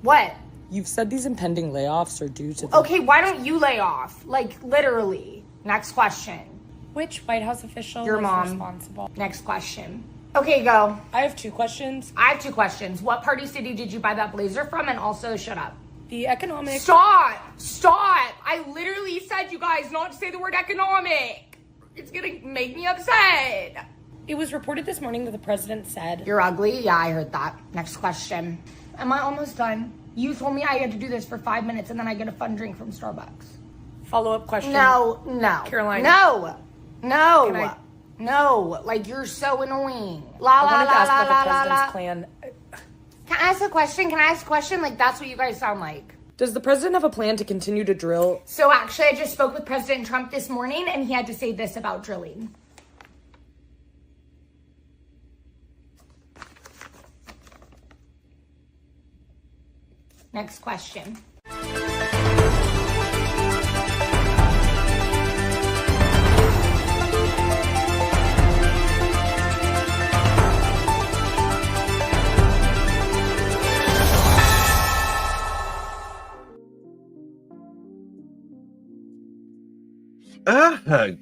What? You've said these impending layoffs are due to Okay, why don't you lay off? Like, literally. Next question. Which White House official Your was mom. responsible? Next question. Okay, go. I have 2 questions. I have 2 questions. What Party City did you buy that blazer from? And also, shut up. The economic... Stop! I literally said, you guys, not to say the word economic. It's gonna make me upset. It was reported this morning that the president said... You're ugly? Yeah, I heard that. Next question. Am I almost done? You told me I had to do this for 5 minutes and then I get a fun drink from Starbucks. Follow-up question. No. Caroline. No. I- No. Like, you're so annoying. I wanted to ask about the president's plan. Can I ask a question? Like, that's what you guys sound like. Does the president have a plan to continue to drill? So actually, I just spoke with President Trump this morning and he had to say this about drilling. Next question.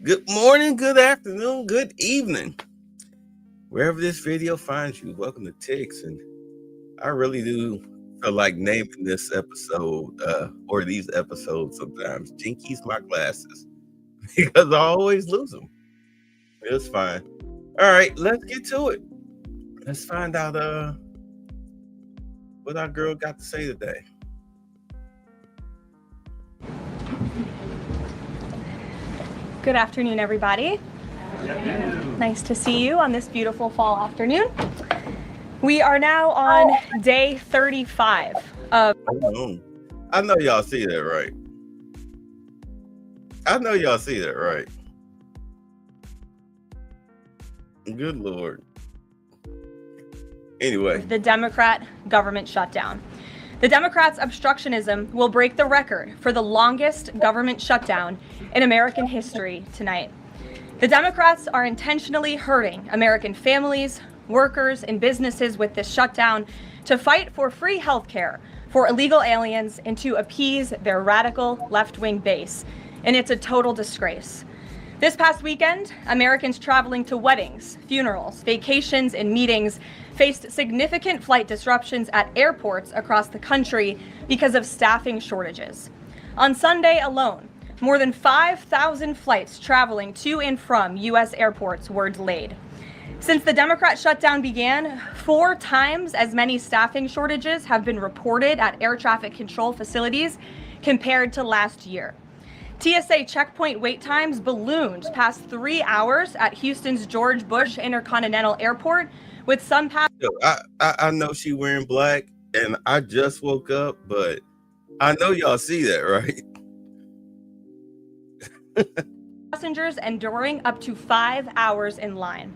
Good morning, good afternoon, good evening. Wherever this video finds you, welcome to Tix. And I really do feel like naming this episode or these episodes sometimes Jinkies My Glasses because I always lose them. It's fine. All right, let's get to it. Let's find out what our girl got to say today. Good afternoon, everybody. Nice to see you on this beautiful fall afternoon. We are now on day 35 of... I know y'all see that, right? Good Lord. Anyway. The Democrat government shutdown. The Democrats' obstructionism will break the record for the longest government shutdown in American history tonight. The Democrats are intentionally hurting American families, workers, and businesses with this shutdown to fight for free health care for illegal aliens and to appease their radical left-wing base. And it's a total disgrace. This past weekend, Americans traveling to weddings, funerals, vacations, and meetings faced significant flight disruptions at airports across the country because of staffing shortages. On Sunday alone, more than 5,000 flights traveling to and from U.S. airports were delayed. Since the Democrat shutdown began, 4 times as many staffing shortages have been reported at air traffic control facilities compared to last year. TSA checkpoint wait times ballooned past 3 hours at Houston's George Bush Intercontinental Airport, with some I know she wearing black, and I just woke up, but I know y'all see that, right? passengers enduring up to 5 hours in line.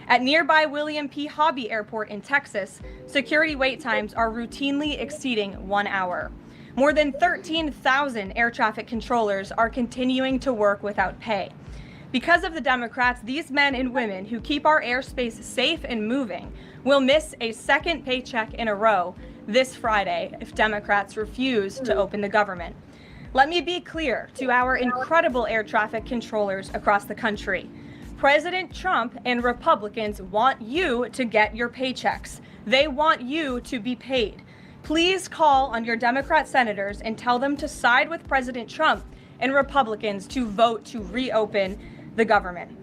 At nearby William P. Hobby Airport in Texas, security wait times are routinely exceeding 1 hour. More than 13,000 air traffic controllers are continuing to work without pay. Because of the Democrats, these men and women who keep our airspace safe and moving will miss a second paycheck in a row this Friday if Democrats refuse to open the government. Let me be clear to our incredible air traffic controllers across the country. President Trump and Republicans want you to get your paychecks. They want you to be paid. Please call on your Democrat senators and tell them to side with President Trump and Republicans to vote to reopen the government.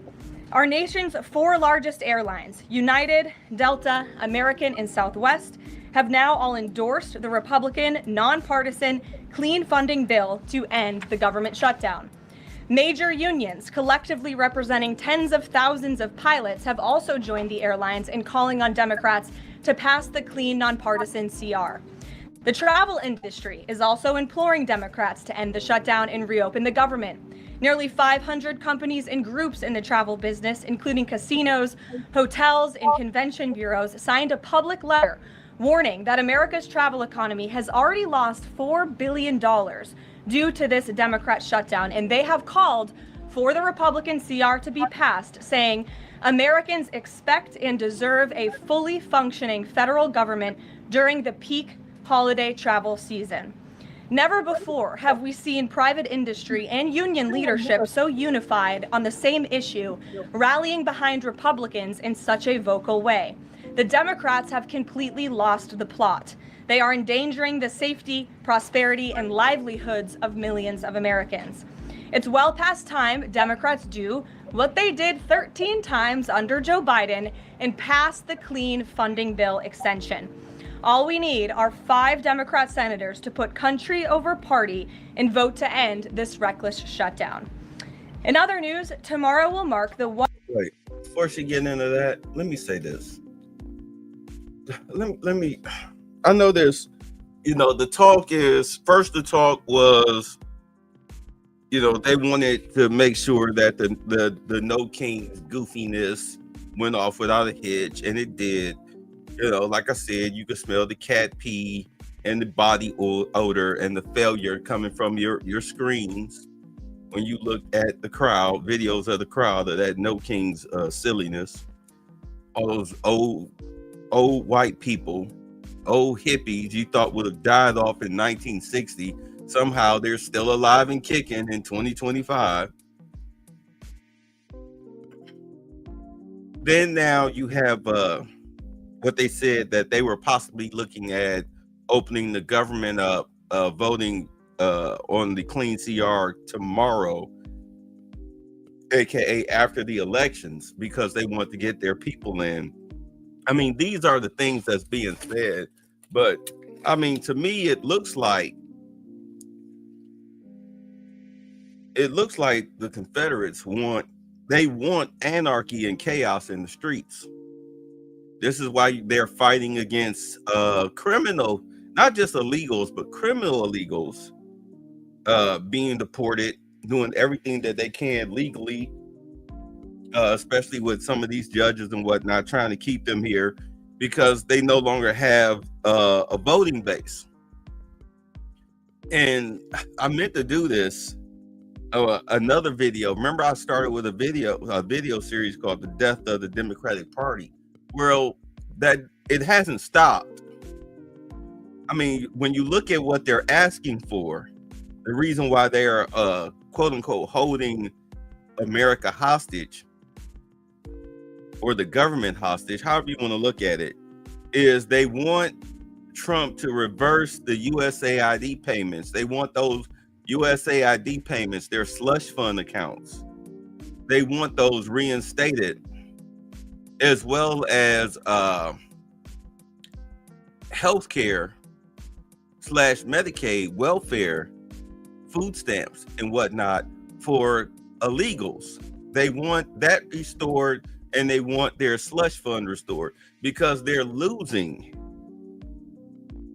Our nation's 4 largest airlines, United, Delta, American, and Southwest, have now all endorsed the Republican, nonpartisan, clean funding bill to end the government shutdown. Major unions, collectively representing tens of thousands of pilots, have also joined the airlines in calling on Democrats to pass the clean, nonpartisan CR. The travel industry is also imploring Democrats to end the shutdown and reopen the government. Nearly 500 companies and groups in the travel business, including casinos, hotels, and convention bureaus, signed a public letter warning that America's travel economy has already lost $4 billion due to this Democrat shutdown, and they have called for the Republican CR to be passed, saying Americans expect and deserve a fully functioning federal government during the peak holiday travel season. Never before have we seen private industry and union leadership so unified on the same issue, rallying behind Republicans in such a vocal way. The Democrats have completely lost the plot. They are endangering the safety, prosperity, and livelihoods of millions of Americans. It's well past time Democrats do what they did 13 times under Joe Biden and pass the clean funding bill extension. All we need are 5 Democrat senators to put country over party and vote to end this reckless shutdown. In other news, tomorrow will mark the one. Wait, before she get into that, let me say this. Let me. I know there's, the talk was, they wanted to make sure that the No Kings goofiness went off without a hitch, and it did. Like I said, you could smell the cat pee and the body odor and the failure coming from your screens when you look at the crowd, videos of the crowd of that No Kings silliness. All those old white people, old hippies you thought would have died off in 1960. Somehow they're still alive and kicking in 2025. Then now you have what they said that they were possibly looking at opening the government up, voting on the clean CR tomorrow, aka after the elections, because they want to get their people in. I mean, these are the things that's being said, but I mean, to me, it looks like the Confederates want anarchy and chaos in the streets. This is why they're fighting against criminal, not just illegals, but criminal illegals being deported, doing everything that they can legally, especially with some of these judges and whatnot, trying to keep them here because they no longer have a voting base. And I meant to do this, another video. Remember, I started with a video series called "The Death of the Democratic Party." Well, that it hasn't stopped. I mean, when you look at what they're asking for, the reason why they are quote unquote holding America hostage, or the government hostage, however you want to look at it, is they want Trump to reverse the USAID payments. They want those USAID payments, their slush fund accounts. They want those reinstated, as well as healthcare / Medicaid, welfare, food stamps, and whatnot for illegals. They want that restored, and they want their slush fund restored because they're losing.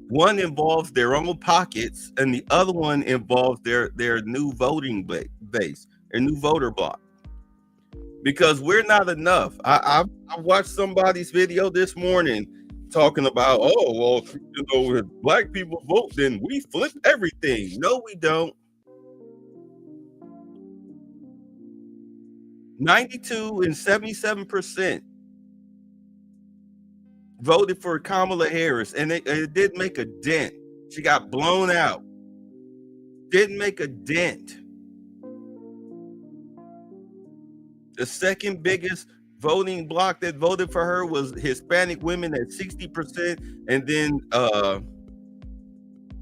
One involves their own pockets, and the other one involves their new voting base, their new voter block. Because we're not enough. I watched somebody's video this morning talking about, oh, well, if black people vote, then we flip everything. No, we don't. 92 and 77% voted for Kamala Harris, and it didn't make a dent. She got blown out. Didn't make a dent. The second biggest voting bloc that voted for her was Hispanic women at 60%, and then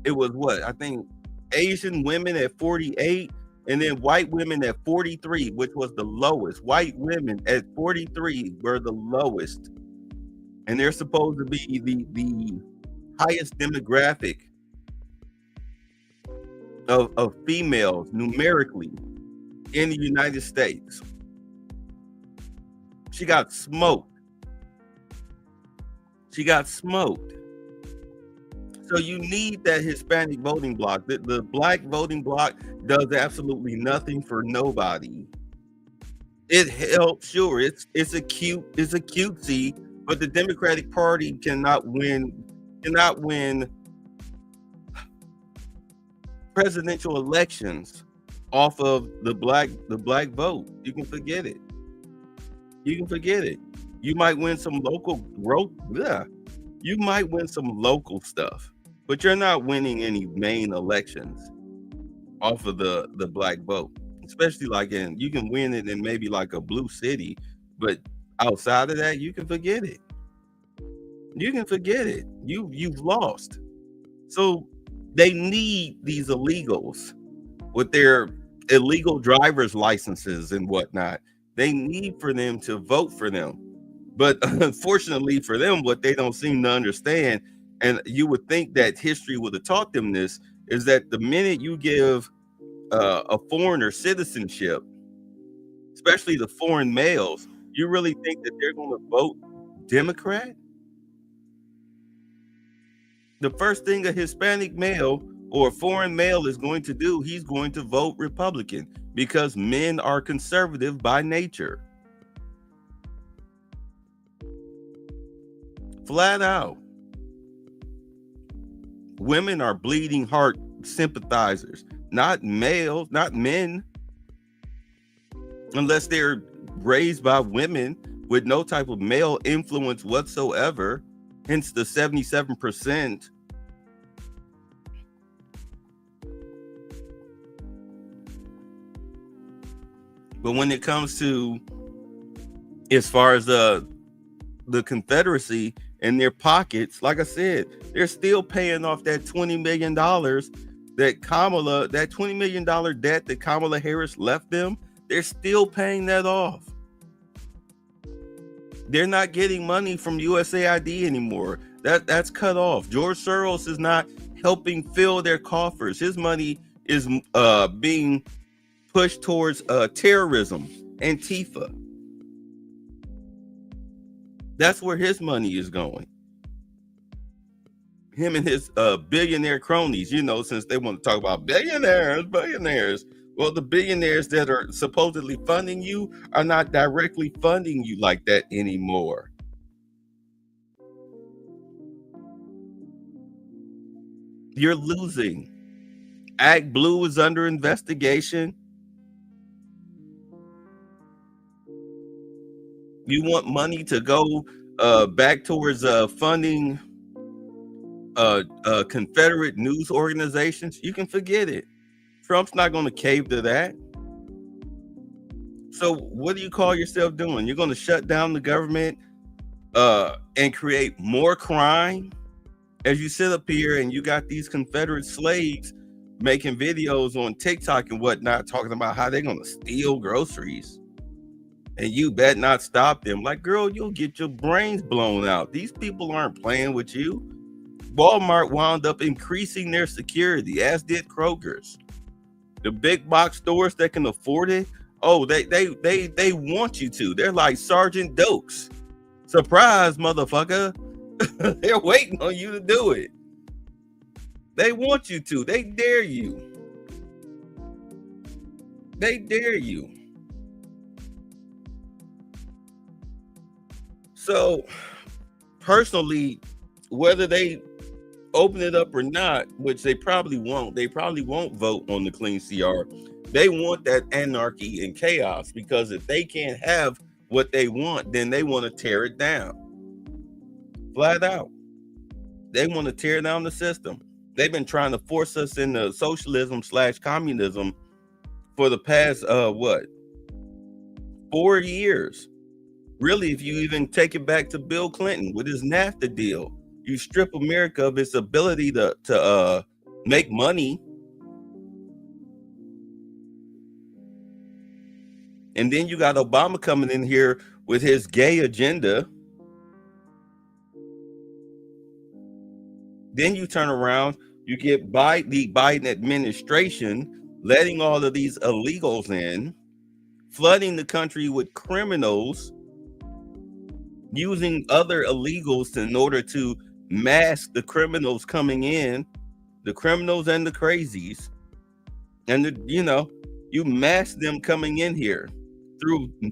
it was what? I think Asian women at 48, and then white women at 43, which was the lowest. White women at 43 were the lowest. And they're supposed to be the highest demographic of females numerically in the United States. She got smoked. She got smoked. So you need that Hispanic voting bloc. The black voting bloc does absolutely nothing for nobody. It helps, sure. It's a cutesy, but the Democratic Party cannot win presidential elections off of the black vote. You can forget it. You can forget it. You might win some local growth. Yeah. You might win some local stuff, but you're not winning any main elections off of the black vote. Especially like you can win it in maybe like a blue city, but outside of that, you can forget it. You can forget it. You've lost. So they need these illegals with their illegal driver's licenses and whatnot. They need for them to vote for them. But unfortunately for them, what they don't seem to understand, and you would think that history would have taught them this, is that the minute you give a foreigner citizenship, especially the foreign males, you really think that they're going to vote Democrat? The first thing a Hispanic male or a foreign male is going to do, he's going to vote Republican because men are conservative by nature. Flat out. Women are bleeding heart sympathizers, not males, not men, unless they're raised by women with no type of male influence whatsoever, hence the 77%. But when it comes to, as far as the Confederacy in their pockets, like I said, they're still paying off that $20 million that $20 million debt that Kamala Harris left them. They're still paying that off. They're not getting money from USAID anymore. That's cut off. George Soros is not helping fill their coffers. His money is being pushed towards terrorism, Antifa. That's where his money is going. Him and his billionaire cronies, since they want to talk about billionaires. Well, the billionaires that are supposedly funding you are not directly funding you like that anymore. You're losing. Act Blue is under investigation. You want money to go back towards funding Confederate news organizations? You can forget it. Trump's not going to cave to that. So what do you call yourself doing? You're going to shut down the government and create more crime as you sit up here and you got these Confederate slaves making videos on TikTok and whatnot, talking about how they're going to steal groceries. And you bet not stop them. Like, girl, you'll get your brains blown out. These people aren't playing with you. Walmart wound up increasing their security, as did Kroger's. The big box stores that can afford it, they want you to. They're like Sergeant Dokes. Surprise, motherfucker. They're waiting on you to do it. They want you to. They dare you. They dare you. So, personally, whether they open it up or not, which they probably won't vote on the clean CR. They want that anarchy and chaos, because if they can't have what they want, then they want to tear it down. Flat out. They want to tear down the system. They've been trying to force us into socialism/communism for the past 4 years. Really, if you even take it back to Bill Clinton with his NAFTA deal, you strip America of its ability to make money. And then you got Obama coming in here with his gay agenda. Then you turn around, you get the Biden administration letting all of these illegals in, flooding the country with criminals, using other illegals in order to mask the criminals coming in, the criminals and the crazies. And, you mask them coming in here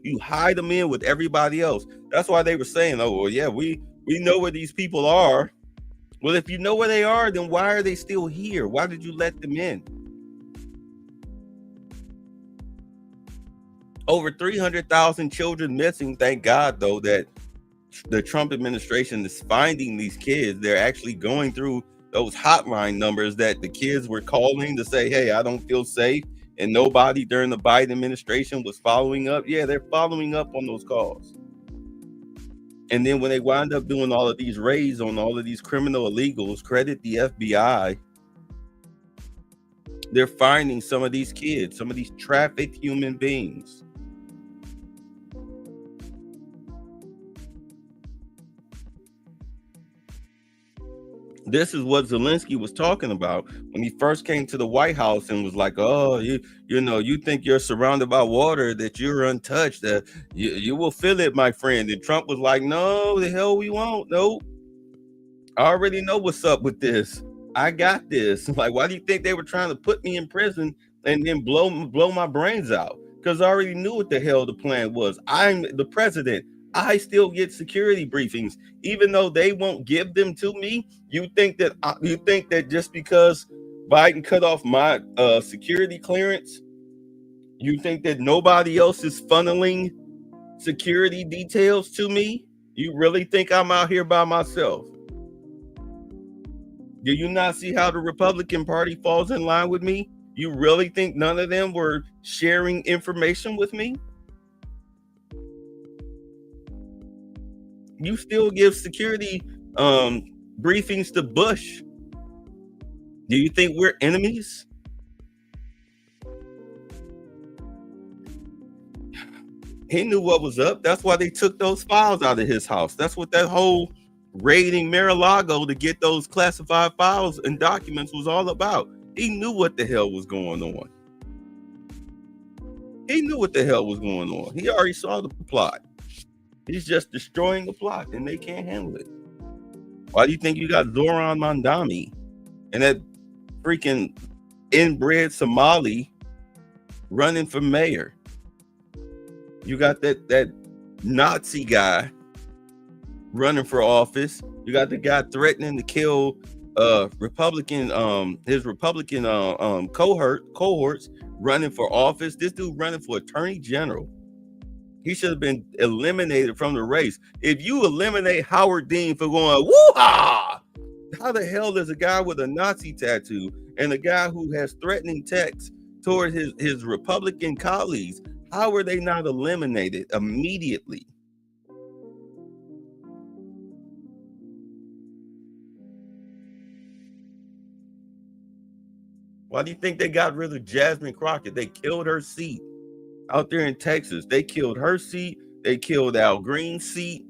you hide them in with everybody else. That's why they were saying, we know where these people are. Well, if you know where they are, then why are they still here? Why did you let them in? Over 300,000 children missing. Thank God, though, that the Trump administration is finding these kids. They're actually going through those hotline numbers that the kids were calling to say, hey, I don't feel safe, and nobody during the Biden administration was following up. Yeah, they're following up on those calls. And then when they wind up doing all of these raids on all of these criminal illegals, credit the FBI, they're finding some of these kids, some of these trafficked human beings. This is what Zelensky was talking about when he first came to the White House and was like, oh, you think you're surrounded by water, that you're untouched, that you will feel it, my friend. And Trump was like, no, the hell we won't. Nope. I already know what's up with this. I got this. Like, why do you think they were trying to put me in prison and then blow my brains out? Because I already knew what the hell the plan was. I'm the president. I still get security briefings, even though they won't give them to me. You think that just because Biden cut off my security clearance, you think that nobody else is funneling security details to me? You really think I'm out here by myself? Do you not see how the Republican Party falls in line with me? You really think none of them were sharing information with me? You still give security briefings to Bush. Do you think we're enemies? He knew what was up. That's why they took those files out of his house. That's what that whole raiding Mar-a-Lago to get those classified files and documents was all about. He knew what the hell was going on. He knew what the hell was going on. He already saw the plot. He's just destroying the plot, and they can't handle it. Why do you think you got Zoran Mandami and that freaking inbred Somali running for mayor? You got that Nazi guy running for office. You got the guy threatening to kill his Republican cohorts running for office. This dude running for attorney general. He should have been eliminated from the race. If you eliminate Howard Dean for going woo-ha, how the hell does a guy with a Nazi tattoo and a guy who has threatening texts toward his Republican colleagues, how are they not eliminated immediately? Why do you think they got rid of Jasmine Crockett? They killed her seat out there in Texas. They killed her seat. They killed Al Green's seat.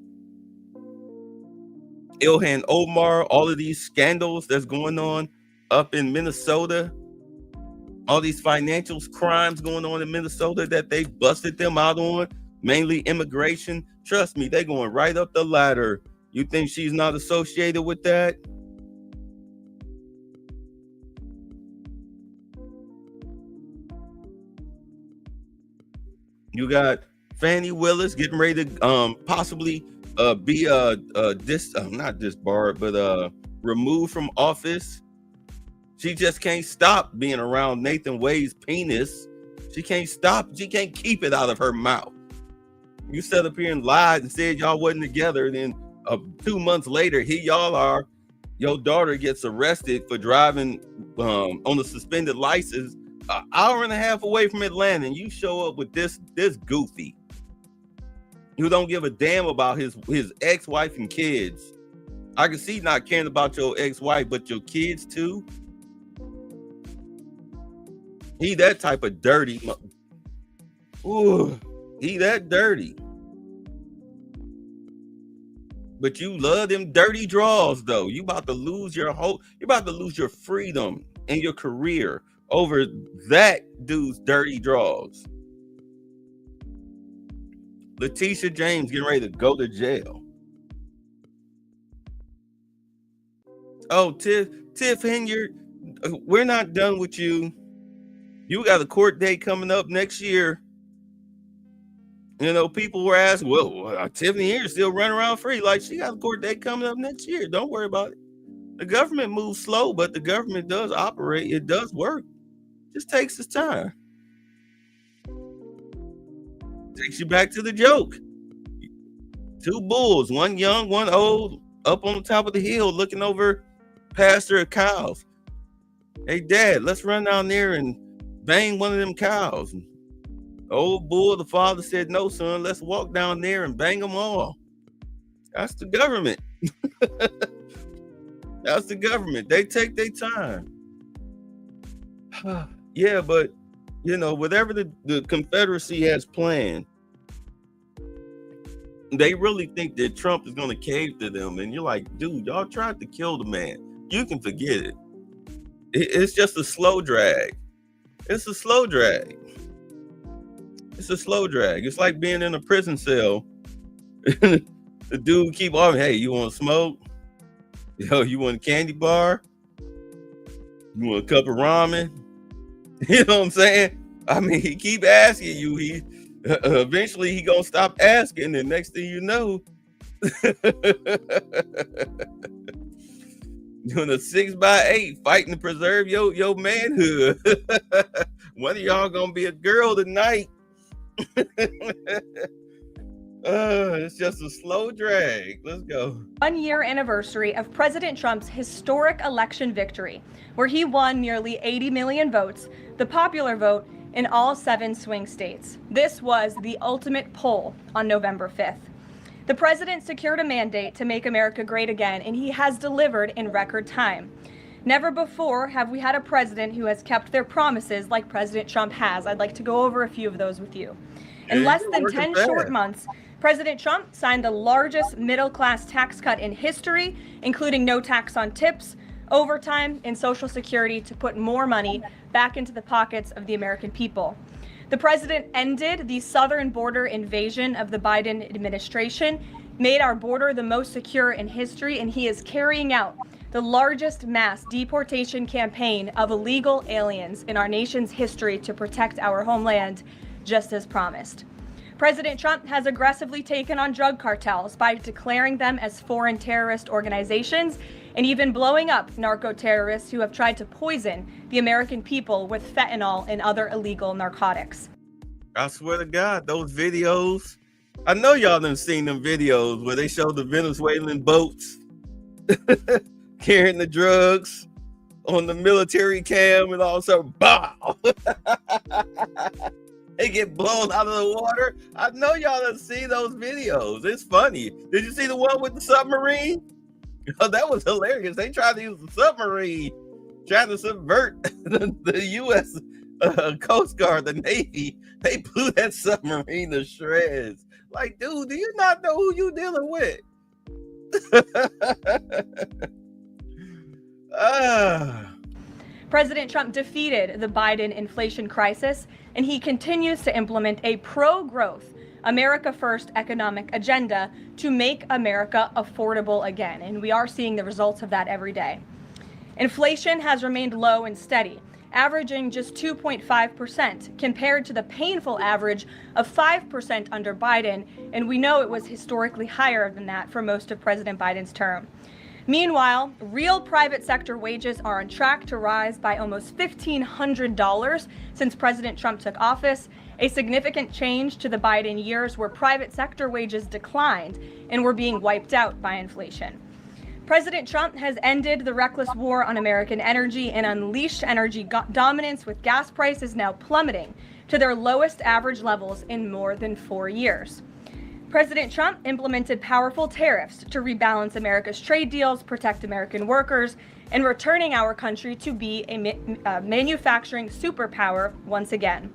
Ilhan Omar, all of these scandals that's going on up in Minnesota, all these financial crimes going on in Minnesota that they busted them out on, mainly immigration. Trust me, they're going right up the ladder. You think she's not associated with that? You got Fannie Willis getting ready to possibly be not disbarred, but removed from office. She just can't stop being around Nathan Wade's penis. She can't stop. She can't keep it out of her mouth. You sat up here and lied and said y'all wasn't together. And then 2 months later, here y'all are. Your daughter gets arrested for driving on a suspended license an hour and a half away from Atlanta, and you show up with this goofy who don't give a damn about his ex-wife and kids. I can see not caring about your ex-wife, but your kids too. He that type of dirty. Ooh, he that dirty. But you love them dirty draws, though. You about to lose your freedom and your career over that dude's dirty draws. Letitia James getting ready to go to jail. Oh, Tiff Henyard, we're not done with you. You got a court date coming up next year. You know, people were asking, well, Tiffany here still running around free. Like, she got a court date coming up next year. Don't worry about it. The government moves slow, but the government does operate. It does work. Just takes its time. Takes you back to the joke. Two bulls, one young, one old, up on the top of the hill looking over pasture of cows. Hey, Dad, let's run down there and bang one of them cows. And old bull, the father said, no, son, let's walk down there and bang them all. That's the government. That's the government. They take their time. Yeah, but, whatever the Confederacy has planned, they really think that Trump is going to cave to them. And you're like, dude, y'all tried to kill the man. You can forget it. It's just a slow drag. It's a slow drag. It's a slow drag. It's like being in a prison cell. The dude keep on, hey, you want to smoke? You want a candy bar? You want a cup of ramen? You know what I'm saying? I mean, he keep asking you. Eventually he gonna stop asking, and next thing you know, doing a 6x8 fighting to preserve your manhood. One of y'all gonna be a girl tonight. It's just a slow drag. Let's go. 1 year anniversary of President Trump's historic election victory, where he won nearly 80 million votes, the popular vote, in all 7 swing states. This was the ultimate poll on November 5th. The president secured a mandate to make America great again, and he has delivered in record time. Never before have we had a president who has kept their promises like President Trump has. I'd like to go over a few of those with you. In less than 10 short months, President Trump signed the largest middle-class tax cut in history, including no tax on tips, overtime, and Social Security to put more money back into the pockets of the American people. The president ended the southern border invasion of the Biden administration, made our border the most secure in history, and he is carrying out the largest mass deportation campaign of illegal aliens in our nation's history to protect our homeland, just as promised. President Trump has aggressively taken on drug cartels by declaring them as foreign terrorist organizations and even blowing up narco-terrorists who have tried to poison the American people with fentanyl and other illegal narcotics. I swear to God, those videos, I know y'all done seen them videos where they show the Venezuelan boats carrying the drugs on the military cam and all of a sudden, bow! They get blown out of the water. I know y'all done seen those videos. It's funny. Did you see the one with the submarine? Oh, that was hilarious. They tried to use the submarine, trying to subvert the U.S. Coast Guard, the Navy. They blew that submarine to shreds. Like, dude, do you not know who you dealing with? President Trump defeated the Biden inflation crisis, and he continues to implement a pro-growth, America First economic agenda to make America affordable again. And we are seeing the results of that every day. Inflation has remained low and steady, averaging just 2.5% compared to the painful average of 5% under Biden. And we know it was historically higher than that for most of President Biden's term. Meanwhile, real private sector wages are on track to rise by almost $1,500 since President Trump took office, a significant change to the Biden years where private sector wages declined and were being wiped out by inflation. President Trump has ended the reckless war on American energy and unleashed energy dominance, with gas prices now plummeting to their lowest average levels in more than 4 years. President Trump implemented powerful tariffs to rebalance America's trade deals, protect American workers, and returning our country to be a manufacturing superpower once again.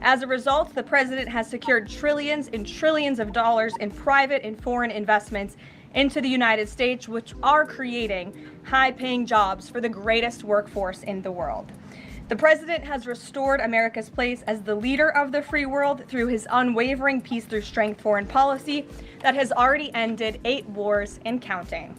As a result, the president has secured trillions and trillions of dollars in private and foreign investments into the United States, which are creating high-paying jobs for the greatest workforce in the world. The president has restored America's place as the leader of the free world through his unwavering peace through strength foreign policy that has already ended 8 wars and counting.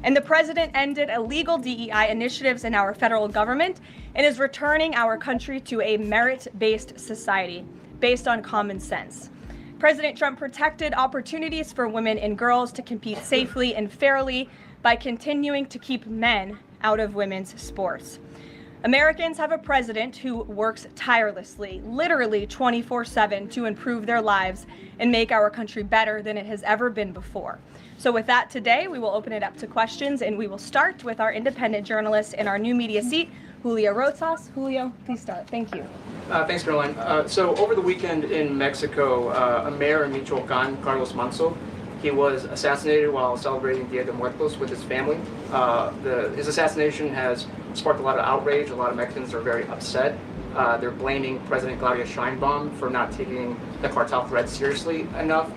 And the president ended illegal DEI initiatives in our federal government and is returning our country to a merit-based society based on common sense. President Trump protected opportunities for women and girls to compete safely and fairly by continuing to keep men out of women's sports. Americans have a president who works tirelessly, literally 24/7, to improve their lives and make our country better than it has ever been before. So with that, today we will open it up to questions, and we will start with our independent journalist in our new media seat, Julio Rosas. Julio, please start. Thank you. Thanks, Caroline. So over the weekend in Mexico, a mayor in Michoacan, Carlos Manso, he was assassinated while celebrating Dia de Muertos with his family. His assassination has sparked a lot of outrage. A lot of Mexicans are very upset. They're blaming President Claudia Sheinbaum for not taking the cartel threat seriously enough.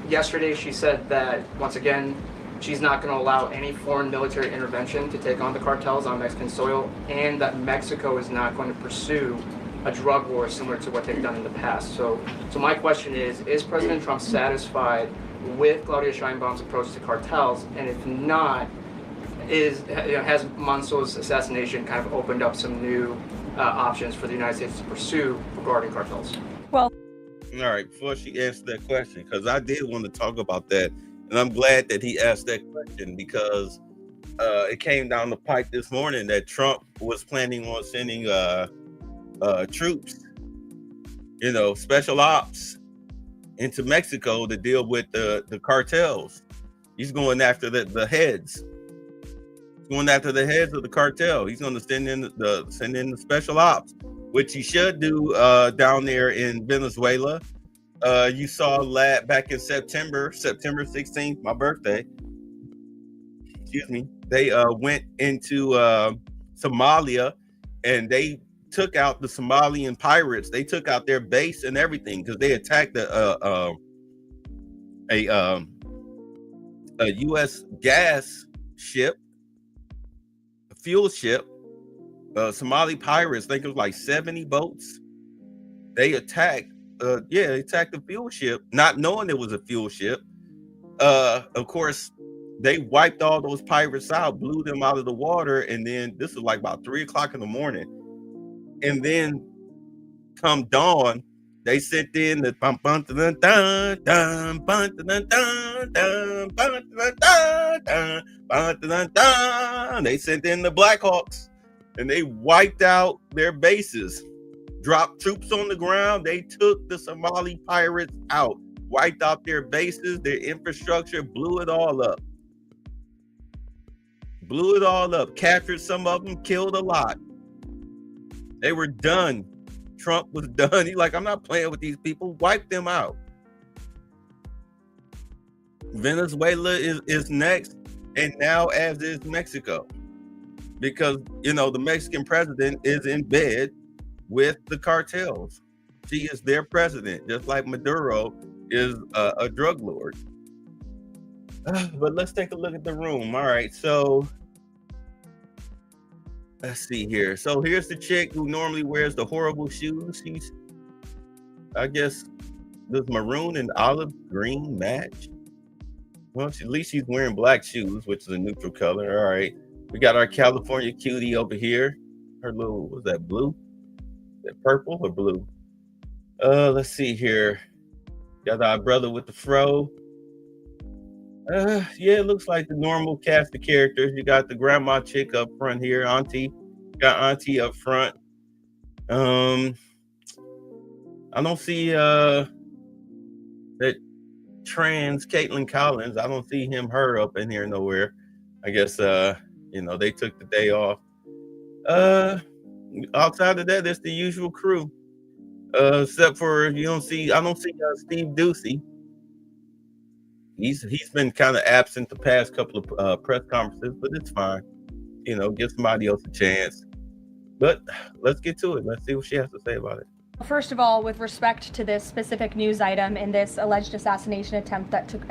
Yesterday, she said that, once again, she's not going to allow any foreign military intervention to take on the cartels on Mexican soil, and that Mexico is not going to pursue a drug war similar to what they've done in the past. So my question is President Trump satisfied with Claudia Sheinbaum's approach to cartels? And if not, has Manso's assassination kind of opened up some new options for the United States to pursue regarding cartels? Well, All right, before she answers that question, because I did want to talk about that, and I'm glad that he asked that question, because it came down the pipe this morning that Trump was planning on sending troops, special ops into Mexico to deal with the cartels. He's going after the heads. He's going after the heads of the cartel. He's going to send in the special ops, which he should do down there in Venezuela. You saw back in September 16th, my birthday. Excuse me. They went into Somalia, and they took out the Somalian pirates. They took out their base and everything because they attacked a U.S. gas ship, a fuel ship. Somali pirates, I think it was like 70 boats. They attacked the fuel ship, not knowing it was a fuel ship. Of course, they wiped all those pirates out, blew them out of the water, and then this was like about 3:00 in the morning. And then come dawn, they sent in the they sent in the Blackhawks, and they wiped out their bases, dropped troops on the ground. They took the Somali pirates out, wiped out their bases, their infrastructure, blew it all up, captured some of them, killed a lot. They were done. Trump was done. He's like, I'm not playing with these people. Wipe them out. Venezuela is next, and now as is Mexico, because the Mexican president is in bed with the cartels. She is their president, just like Maduro is a drug lord. But let's take a look at the room. All right, so let's see here. So here's the chick who normally wears the horrible shoes. She's, I guess, does maroon and olive green match? Well, at least she's wearing black shoes, which is a neutral color. All right. We got our California cutie over here. Her little, was that blue? Is that purple or blue? Let's see here. Got our brother with the fro. Yeah, it looks like the normal cast of characters. You got the grandma chick up front here, auntie. Got auntie up front. I don't see that trans Caitlin Collins. I don't see her up in here nowhere. I guess they took the day off. Outside of that, it's the usual crew. Except for I don't see Steve Ducey. He's been kind of absent the past couple of press conferences, but it's fine. Give somebody else a chance. But let's get to it. Let's see what she has to say about it. First of all, with respect to this specific news item and this alleged assassination that took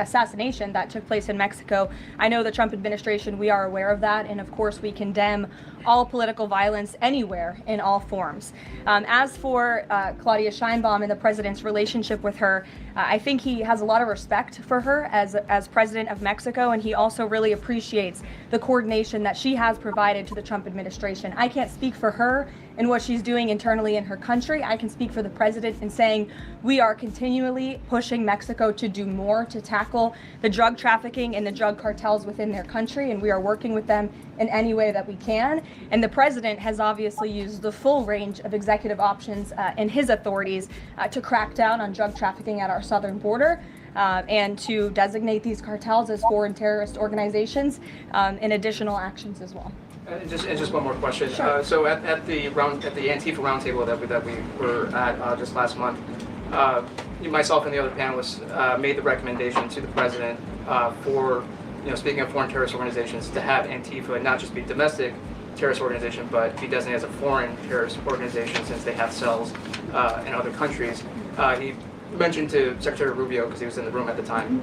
place in Mexico, I know the Trump administration, we are aware of that, and of course we condemn all political violence anywhere in all forms. As for Claudia Sheinbaum and the president's relationship with her, I think he has a lot of respect for her as president of Mexico, and he also really appreciates the coordination that she has provided to the Trump administration. I can't speak for her and what she's doing internally in her country. I can speak for the president in saying we are continually pushing Mexico to do more to tackle the drug trafficking and the drug cartels within their country, and we are working with them in any way that we can. And the president has obviously used the full range of executive options in his authorities to crack down on drug trafficking at our southern border. and to designate these cartels as foreign terrorist organizations in additional actions as well. And just one more question. Sure. So at the Antifa roundtable that we were at just last month, myself and the other panelists made the recommendation to the president for, speaking of foreign terrorist organizations, to have Antifa not just be domestic terrorist organization, but be designated as a foreign terrorist organization since they have cells in other countries. He mentioned to Secretary Rubio, because he was in the room at the time,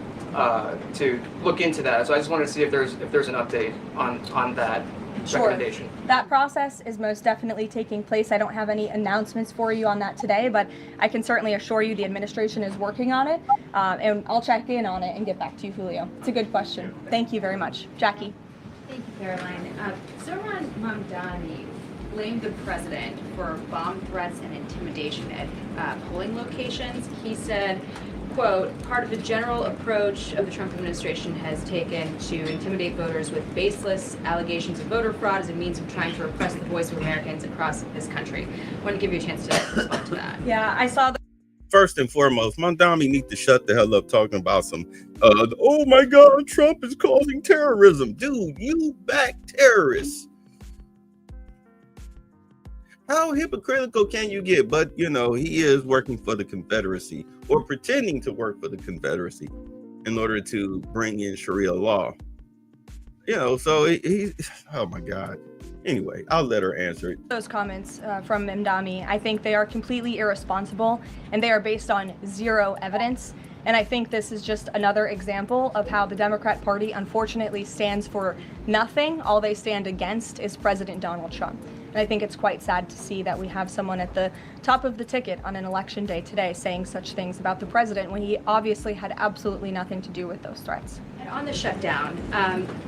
to look into that. So I just wanted to see if there's an update on that recommendation. That process is most definitely taking place. I don't have any announcements for you on that today, but I can certainly assure you the administration is working on it, and I'll check in on it and get back to you, Julio. It's a good question. Thank you very much. Jackie. Thank you, Caroline. Zoran Mamdani blamed the president for bomb threats and intimidation at polling locations. He said, quote, part of the general approach of the Trump administration has taken to intimidate voters with baseless allegations of voter fraud as a means of trying to repress the voice of Americans across this country. I want to give you a chance to respond to that. Yeah, I saw the First and foremost, Mamdani need to shut the hell up talking about some, oh my God, Trump is causing terrorism. Dude, you back terrorists. How hypocritical can you get? But, he is working for the Confederacy, or pretending to work for the Confederacy in order to bring in Sharia law. So he's, oh my God. Anyway, I'll let her answer it. those comments from Mamdani. I think they are completely irresponsible, and they are based on zero evidence. And I think this is just another example of how the Democrat Party unfortunately stands for nothing. All they stand against is President Donald Trump. And I think it's quite sad to see that we have someone at the top of the ticket on an election day today saying such things about the president when he obviously had absolutely nothing to do with those threats. And on the shutdown,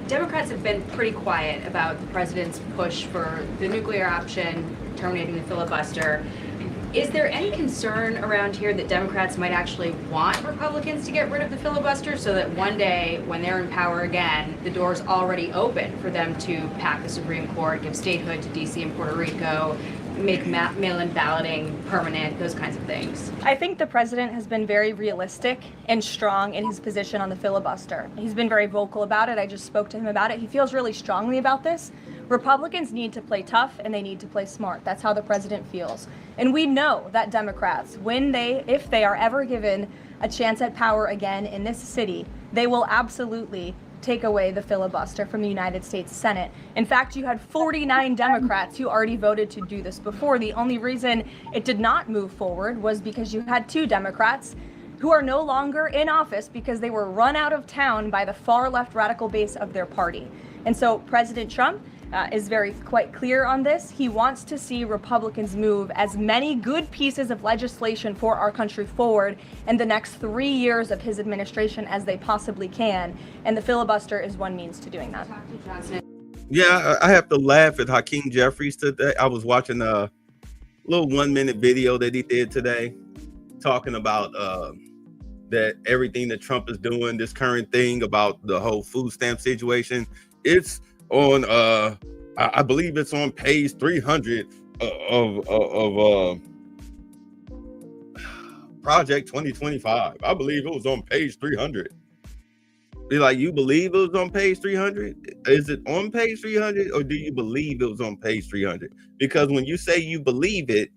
Democrats have been pretty quiet about the president's push for the nuclear option, terminating the filibuster. Is there any concern around here that Democrats might actually want Republicans to get rid of the filibuster so that one day when they're in power again, the door's already open for them to pack the Supreme Court, give statehood to DC and Puerto Rico, make mail-in balloting permanent, those kinds of things? I think the president has been very realistic and strong in his position on the filibuster. He's been very vocal about it. I just spoke to him about it. He feels really strongly about this. Republicans need to play tough and they need to play smart. That's how the president feels. And we know that Democrats, if they are ever given a chance at power again in this city, they will absolutely take away the filibuster from the United States Senate. In fact, you had 49 Democrats who already voted to do this before. The only reason it did not move forward was because you had 2 Democrats who are no longer in office because they were run out of town by the far left radical base of their party. And so President Trump is quite clear on this. He wants to see Republicans move as many good pieces of legislation for our country forward in the next 3 years of his administration as they possibly can. And the filibuster is one means to doing that. Yeah, I have to laugh at Hakeem Jeffries today. I was watching a little 1-minute video that he did today talking about that everything that Trump is doing, this current thing about the whole food stamp situation. It's on I believe it's on page 300 of Project 2025. I believe it was on page 300. Be like, you believe it was on page 300? Is it on page 300 or do you believe it was on page 300? Because when you say you believe it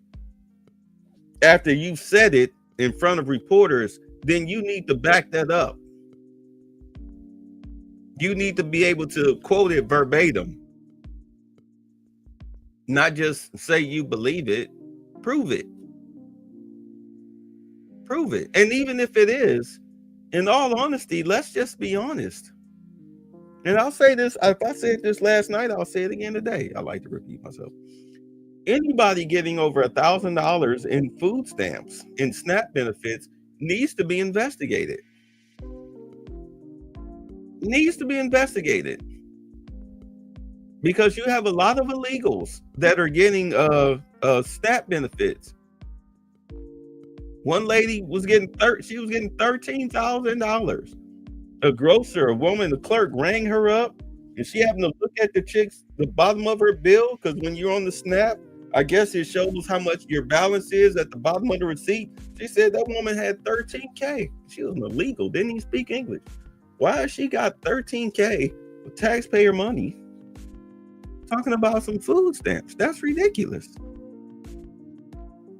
after you've said it in front of reporters, then you need to back that up. You need to be able to quote it verbatim. Not just say you believe it, prove it. Prove it. And even if it is, in all honesty, let's just be honest. And I'll say this, if I said this last night, I'll say it again today. I like to repeat myself. Anybody getting over $1,000 in food stamps and SNAP benefits needs to be investigated. Needs to be investigated. Because you have a lot of illegals that are getting SNAP benefits. One lady was getting $13,000. A grocer, a woman, a clerk rang her up, and she happened to look at the bottom of her bill, because when you're on the SNAP, I guess it shows how much your balance is at the bottom of the receipt. She said that woman had $13K. She was illegal, didn't even speak English. Why has she got $13K with taxpayer money talking about some food stamps? That's ridiculous.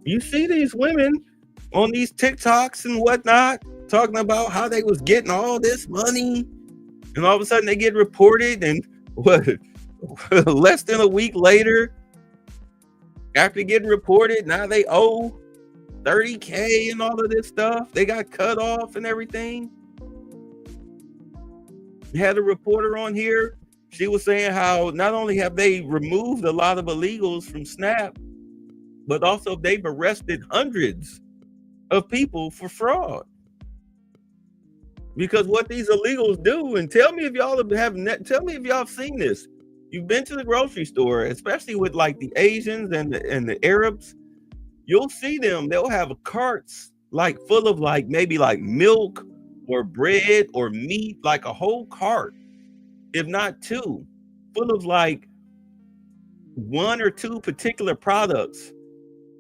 You see these women on these TikToks and whatnot talking about how they was getting all this money, and all of a sudden they get reported, and what, less than a week later, after getting reported, now they owe $30K and all of this stuff. They got cut off and everything. We had a reporter on here. She was saying how not only have they removed a lot of illegals from S.N.A.P, but also they've arrested hundreds of people for fraud. Because what these illegals do, and tell me if y'all have seen this. You've been to the grocery store, especially with like the Asians and the Arabs. You'll see them. They'll have carts like full of like maybe like milk or bread or meat, like a whole cart, if not two, full of like one or two particular products.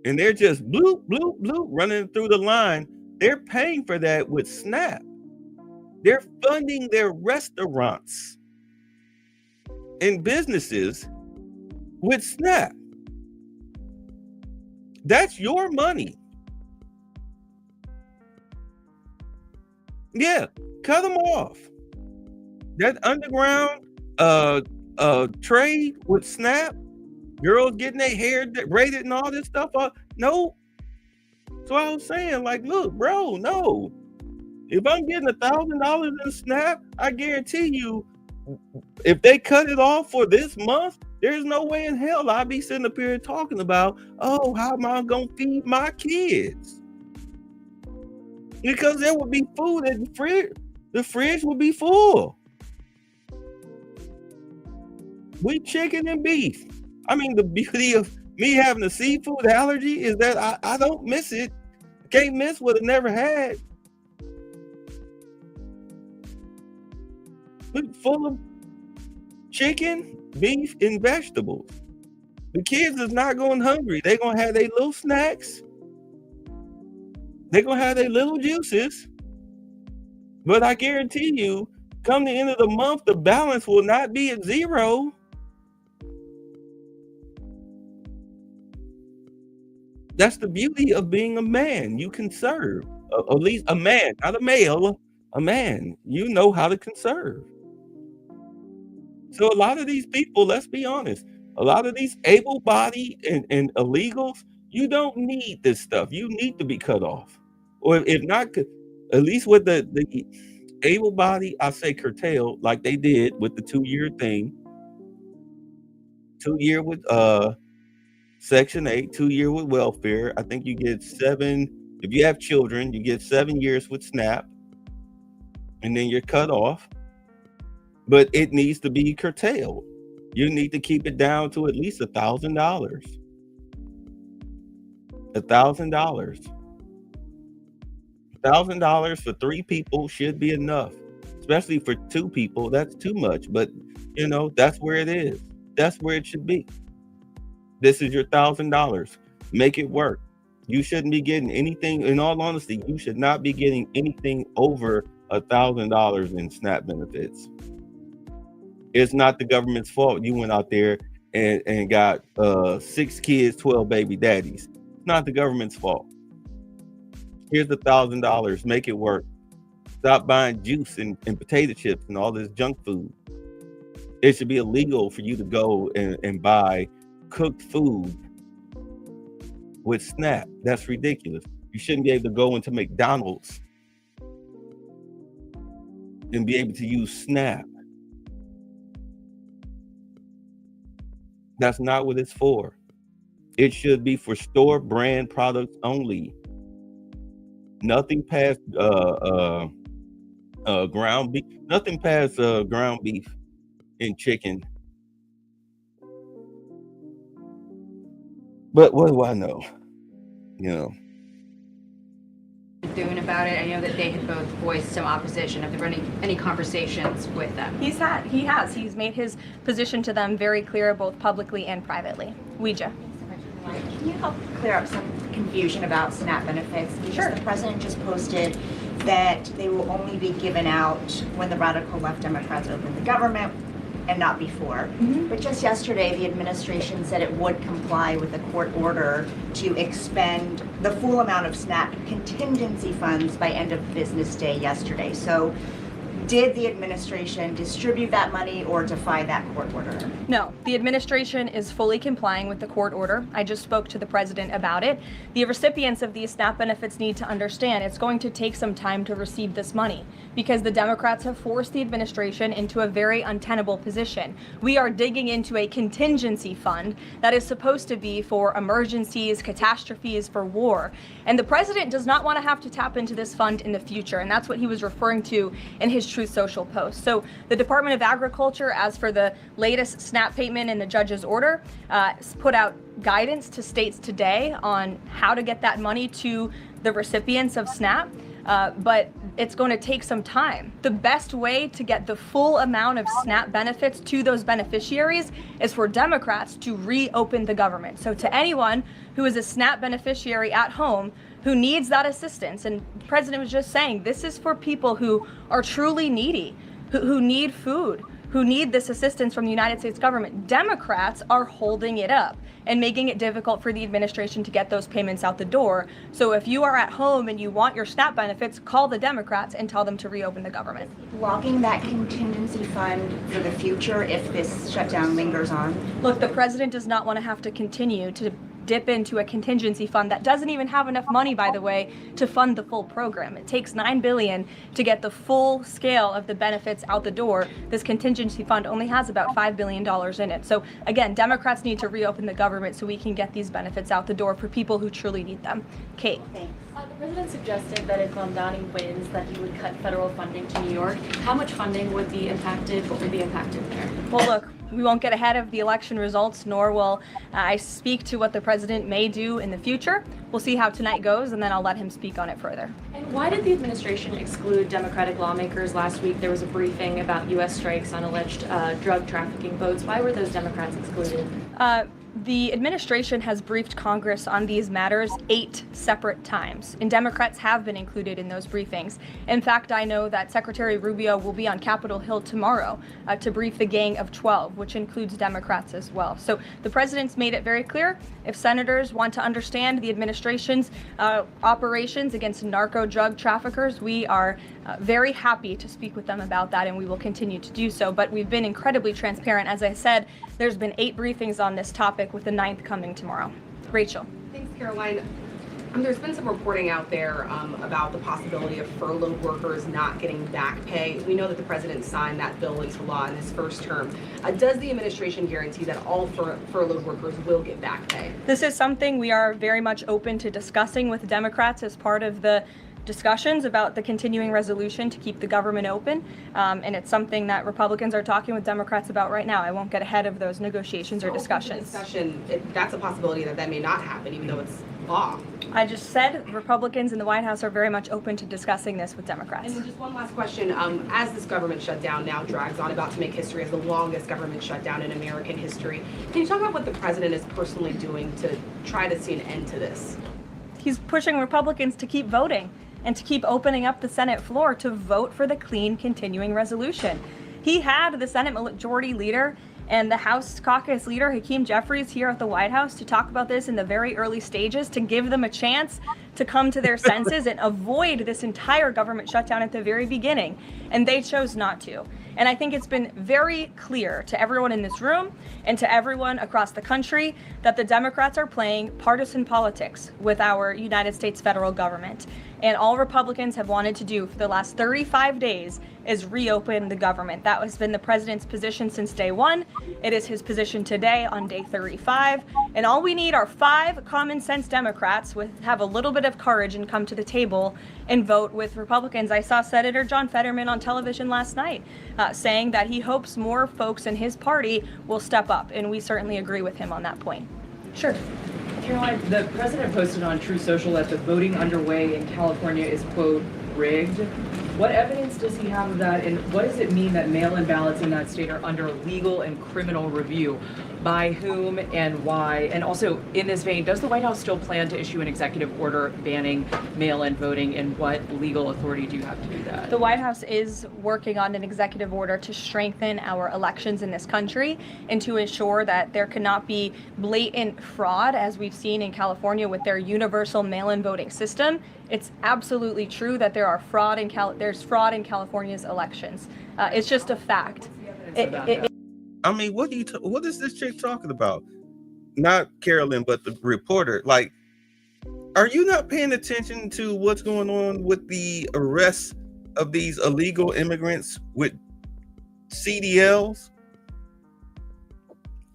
And they're just bloop, bloop, bloop running through the line. They're paying for that with S.N.A.P. They're funding their restaurants and businesses with S.N.A.P. That's your money. Yeah, cut them off. That underground trade with S.N.A.P, girls getting their hair braided and all this stuff. No. So I was saying, like, look, bro, no. If I'm getting $1,000 in S.N.A.P, I guarantee you, if they cut it off for this month, there's no way in hell I'll be sitting up here talking about, oh, how am I going to feed my kids? Because there would be food in the fridge. The fridge would be full with chicken and beef. I mean, the beauty of me having a seafood allergy is that I don't miss it. Can't miss what I never had. Full of chicken, beef, and vegetables. The kids is not going hungry. They're going to have their little snacks. They're going to have their little juices. But I guarantee you, come the end of the month, the balance will not be at zero. That's the beauty of being a man. You can serve. At least a man, not a male, a man. You know how to conserve. So a lot of these people, let's be honest, a lot of these able-bodied and illegals, you don't need this stuff. You need to be cut off. Or if not, at least with the able-bodied, I say curtail, like they did with the 2-year thing. 2 year with Section 8, 2 year with welfare. I think you get 7, if you have children, you get 7 years with S.N.A.P, and then you're cut off. But it needs to be curtailed. You need to keep it down to at least $1,000. $1,000. $1,000 for 3 people should be enough. Especially for 2 people, that's too much. But you know, that's where it is. That's where it should be. This is your $1,000. Make it work. You shouldn't be getting anything. In all honesty, you should not be getting anything over $1,000 in S.N.A.P benefits. It's not the government's fault you went out there and got 6 kids, 12 baby daddies. It's not the government's fault. Here's $1,000. Make it work. Stop buying juice and potato chips and all this junk food. It should be illegal for you to go and buy cooked food with S.N.A.P. That's ridiculous. You shouldn't be able to go into McDonald's and be able to use S.N.A.P. That's not what it's for. It should be for store brand products only. Nothing past ground beef. Nothing past ground beef and chicken. But what do I know? You know. Doing about it? I know that they had both voiced some opposition. Have there been any conversations with them? He has. He's made his position to them very clear, both publicly and privately. Ouija. Can you help clear up some confusion about SNAP benefits? Because the president just posted that they will only be given out when the radical left Democrats open the government and not before. But just yesterday, the administration said it would comply with a court order to expend the full amount of SNAP contingency funds by end of business day yesterday. So did the administration distribute that money or defy that court order? No, the administration is fully complying with the court order. I just spoke to the president about it. The recipients of these SNAP benefits need to understand it's going to take some time to receive this money because the Democrats have forced the administration into a very untenable position. We are digging into a contingency fund that is supposed to be for emergencies, catastrophes, for war. And the president does not want to have to tap into this fund in the future, and that's what he was referring to in his Truth Social post. So the Department of Agriculture, as for the latest SNAP payment in the judge's order, put out guidance to states today on how to get that money to the recipients of SNAP. But it's going to take some time. The best way to get the full amount of SNAP benefits to those beneficiaries is for Democrats to reopen the government. So to anyone who is a SNAP beneficiary at home who needs that assistance, and the president was just saying, this is for people who are truly needy, who need food, who need this assistance from the United States government. Democrats are holding it up and making it difficult for the administration to get those payments out the door. So if you are at home and you want your SNAP benefits, call the Democrats and tell them to reopen the government. Blocking that contingency fund for the future if this shutdown lingers on? Look, the president does not want to have to continue to dip into a contingency fund that doesn't even have enough money, by the way, to fund the full program. It takes $9 billion to get the full scale of the benefits out the door. This contingency fund only has about $5 billion in it. So again, Democrats need to reopen the government so we can get these benefits out the door for people who truly need them. Kate. The president suggested that if Mamdani wins, that he would cut federal funding to New York. How much funding would be impacted? What would be impacted there? Well, look, we won't get ahead of the election results, nor will I speak to what the president may do in the future. We'll see how tonight goes, and then I'll let him speak on it further. And why did the administration exclude Democratic lawmakers last week? There was a briefing about U.S. strikes on alleged drug trafficking boats. Why were those Democrats excluded? The administration has briefed Congress on these matters 8 separate times, and Democrats have been included in those briefings. In fact, I know that Secretary Rubio will be on Capitol Hill tomorrow to brief the Gang of 12, which includes Democrats as well. So the president's made it very clear, if senators want to understand the administration's operations against narco drug traffickers, we are very happy to speak with them about that, and we will continue to do so. But we've been incredibly transparent. As I said, there's been 8 briefings on this topic, with the 9th coming tomorrow. Rachel. Thanks, Caroline. There's been some reporting out there about the possibility of furloughed workers not getting back pay. We know that the president signed that bill into law in his first term. Does the administration guarantee that all furloughed workers will get back pay? This is something we are very much open to discussing with Democrats as part of the discussions about the continuing resolution to keep the government open, and it's something that Republicans are talking with Democrats about right now. I won't get ahead of those negotiations or discussions. That's a possibility that may not happen, even though it's law. I just said Republicans in the White House are very much open to discussing this with Democrats. And then just one last question. As this government shutdown now drags on, about to make history as the longest government shutdown in American history, can you talk about what the president is personally doing to try to see an end to this? He's pushing Republicans to keep voting and to keep opening up the Senate floor to vote for the clean continuing resolution. He had the Senate Majority Leader and the House Caucus Leader, Hakeem Jeffries, here at the White House to talk about this in the very early stages, to give them a chance to come to their senses and avoid this entire government shutdown at the very beginning. And they chose not to. And I think it's been very clear to everyone in this room and to everyone across the country that the Democrats are playing partisan politics with our United States federal government. And all Republicans have wanted to do for the last 35 days is reopen the government. That has been the president's position since day one. It is his position today on day 35. And all we need are 5 common sense Democrats with have a little bit of courage and come to the table and vote with Republicans. I saw Senator John Fetterman on television last night saying that he hopes more folks in his party will step up. And we certainly agree with him on that point. Sure. Caroline, the president posted on Truth Social that the voting underway in California is, quote, rigged. What evidence does he have of that, and what does it mean that mail-in ballots in that state are under legal and criminal review? By whom and why? And also, in this vein, does the White House still plan to issue an executive order banning mail-in voting, and what legal authority do you have to do that? The White House is working on an executive order to strengthen our elections in this country and to ensure that there cannot be blatant fraud, as we've seen in California with their universal mail-in voting system. It's absolutely true that there's fraud in California's elections. It's just a fact. I mean, what is this chick talking about? Not Carolyn, but the reporter. Like, are you not paying attention to what's going on with the arrests of these illegal immigrants with CDLs?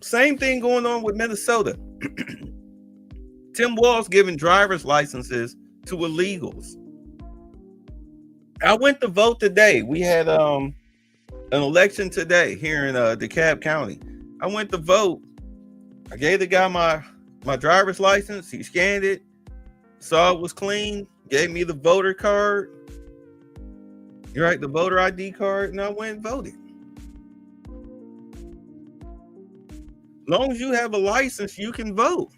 Same thing going on with Minnesota. Tim Walz giving driver's licenses to illegals. I went to vote today. We had an election today here in DeKalb County. I went to vote. I gave the guy my driver's license. He scanned it, saw it was clean, gave me the voter card, right, the voter ID card, and I went and voted. As long as you have a license, you can vote.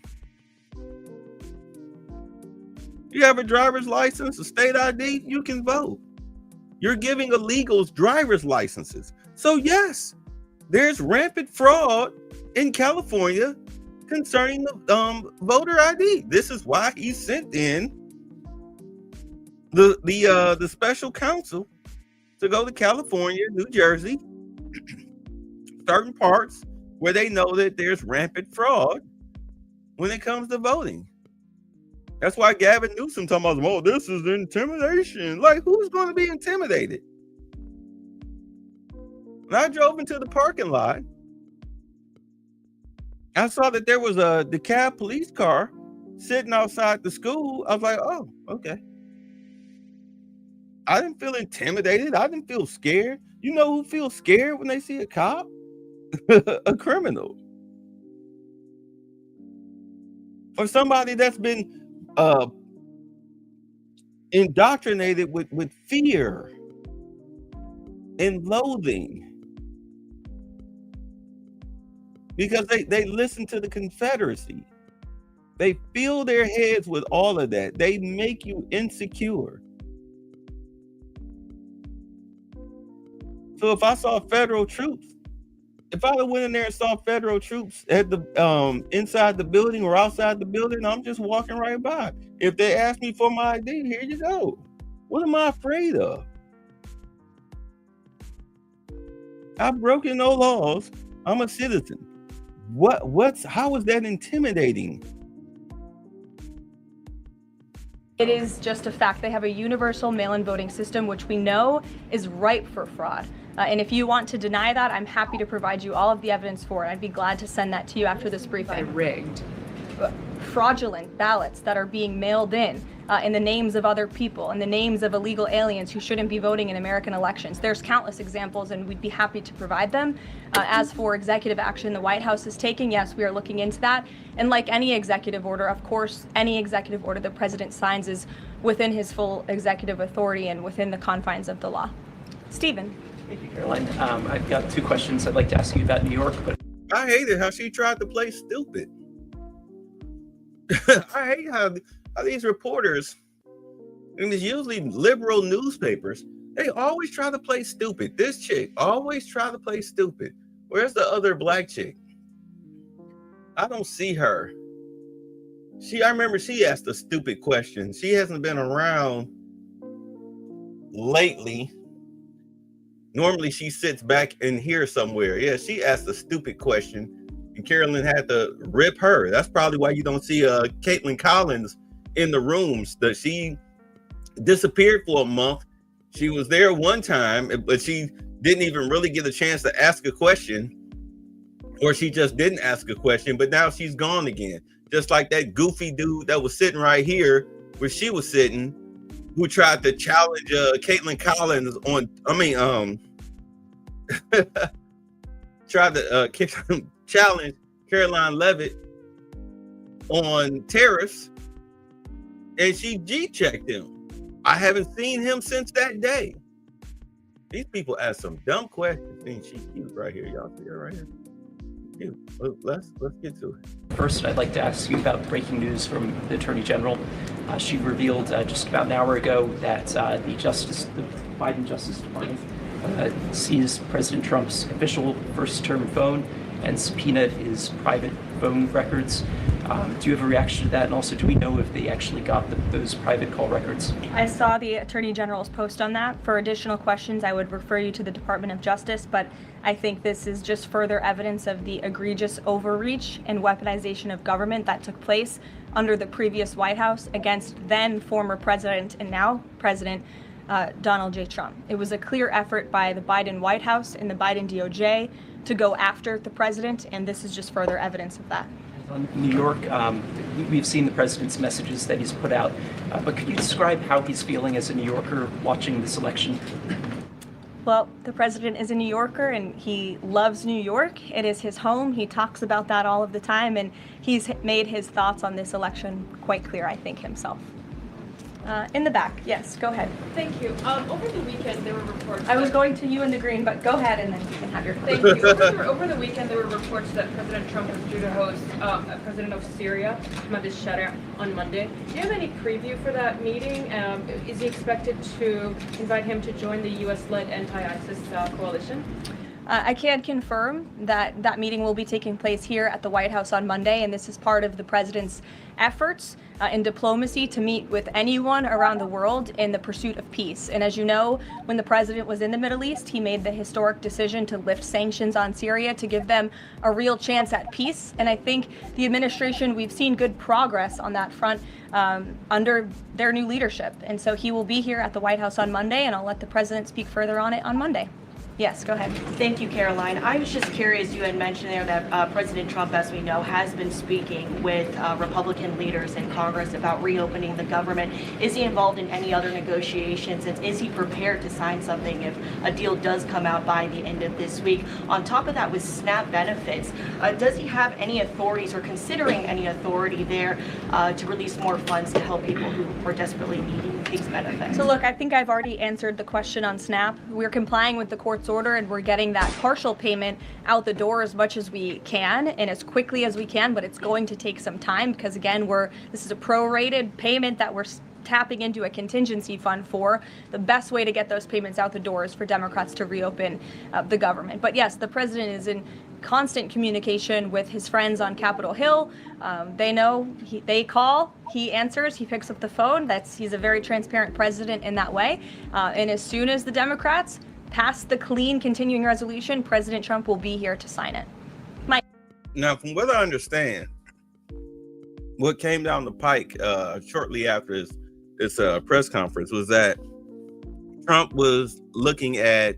You have a driver's license, a state ID, you can vote. You're giving illegals driver's licenses. So yes, there's rampant fraud in California concerning the voter ID. This is why he sent in the special counsel to go to California, New Jersey, certain parts where they know that there's rampant fraud when it comes to voting. That's why Gavin Newsom talking about, oh, this is intimidation. Like, who's going to be intimidated? When I drove into the parking lot, I saw that there was a DeKalb police car sitting outside the school. I was like, oh, okay. I didn't feel intimidated. I didn't feel scared. You know who feels scared when they see a cop? A criminal. Or somebody that's been indoctrinated with fear and loathing because they listen to the Confederacy. They fill their heads with all of that. They make you insecure. So if I saw federal troops, if I went in there and saw federal troops at the inside the building or outside the building, I'm just walking right by. If they ask me for my ID, here you go. What am I afraid of? I've broken no laws. I'm a citizen. How is that intimidating? It is just a fact. They have a universal mail-in voting system, which we know is ripe for fraud. And if you want to deny that, I'm happy to provide you all of the evidence for it. I'd be glad to send that to you after this briefing. Rigged. Fraudulent ballots that are being mailed in the names of other people, in the names of illegal aliens who shouldn't be voting in American elections. There's countless examples, and we'd be happy to provide them. As for executive action the White House is taking, yes, we are looking into that. And like any executive order, of course, any executive order the president signs is within his full executive authority and within the confines of the law. Stephen. Thank you, Caroline. I've got two questions I'd like to ask you about New York. But I hated how she tried to play stupid. I hate how these reporters, and it's usually liberal newspapers, they always try to play stupid. This chick always try to play stupid. Where's the other black chick? I don't see her. I remember she asked a stupid question. She hasn't been around lately. Normally she sits back in here somewhere. Yeah, she asked a stupid question and Carolyn had to rip her. That's probably why you don't see Caitlin Collins in the rooms. That she disappeared for a month. She was there one time, but she didn't even really get a chance to ask a question, or she just didn't ask a question, but now she's gone again. Just like that goofy dude that was sitting right here where she was sitting, who tried to challenge Caitlin Collins on, tried to challenge Caroline Levitt on tariffs, and she G-checked him. I haven't seen him since that day. These people ask some dumb questions. And she's cute right here. Y'all see her right here? Cute. Let's get to it. First, I'd like to ask you about breaking news from the Attorney General. She revealed just about an hour ago that the Biden Justice Department seized President Trump's official first-term phone and subpoenaed his private phone records. Do you have a reaction to that? And also, do we know if they actually got those private call records? I saw the Attorney General's post on that. For additional questions, I would refer you to the Department of Justice, but I think this is just further evidence of the egregious overreach and weaponization of government that took place under the previous White House against then former President and now President Donald J. Trump. It was a clear effort by the Biden White House and the Biden DOJ to go after the president, and this is just further evidence of that. New York, we've seen the president's messages that he's put out, but could you describe how he's feeling as a New Yorker watching this election? Well, the president is a New Yorker and he loves New York. It is his home. He talks about that all of the time, and he's made his thoughts on this election quite clear, I think, himself. In the back, yes, go ahead. Thank you. Over the weekend, there were reports. I was going to you in the green, but go ahead and then you can have your. Thank you. Over the weekend, there were reports that President Trump was due to host a president of Syria, Ahmed al-Sharia, on Monday. Do you have any preview for that meeting? Is he expected to invite him to join the U.S.-led anti-ISIS coalition? I can confirm that that meeting will be taking place here at the White House on Monday, and this is part of the president's efforts in diplomacy to meet with anyone around the world in the pursuit of peace. And as you know, when the president was in the Middle East, he made the historic decision to lift sanctions on Syria to give them a real chance at peace. And I think the administration, we've seen good progress on that front under their new leadership. And so he will be here at the White House on Monday, and I'll let the president speak further on it on Monday. Yes, go ahead. Thank you, Caroline. I was just curious, you had mentioned there that President Trump, as we know, has been speaking with Republican leaders in Congress about reopening the government. Is he involved in any other negotiations, and is he prepared to sign something if a deal does come out by the end of this week? On top of that, with SNAP benefits, does he have any authorities or considering any authority there to release more funds to help people who are desperately needing these benefits? So look, I think I've already answered the question on SNAP. We're complying with the court's order, and we're getting that partial payment out the door as much as we can and as quickly as we can, but it's going to take some time because, again, this is a prorated payment that we're tapping into a contingency fund for. The best way to get those payments out the door is for Democrats to reopen the government. But yes, the president is in constant communication with his friends on Capitol Hill. They know, they call, he answers, he picks up the phone. He's a very transparent president in that way. And as soon as the Democrats pass the clean continuing resolution, President Trump will be here to sign it. Now, from what I understand, what came down the pike shortly after this press conference was that Trump was looking at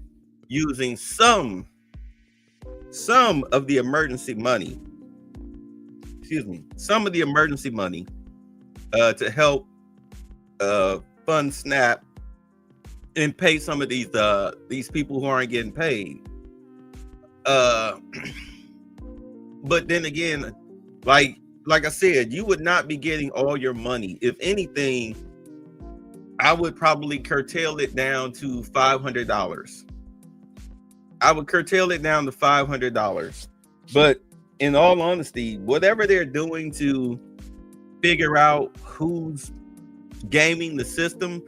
using some of the emergency money, to help fund SNAP and pay some of these people who aren't getting paid. But then again, like I said, you would not be getting all your money. If anything, I would probably curtail it down to $500. I would curtail it down to $500. But in all honesty, whatever they're doing to figure out who's gaming the system,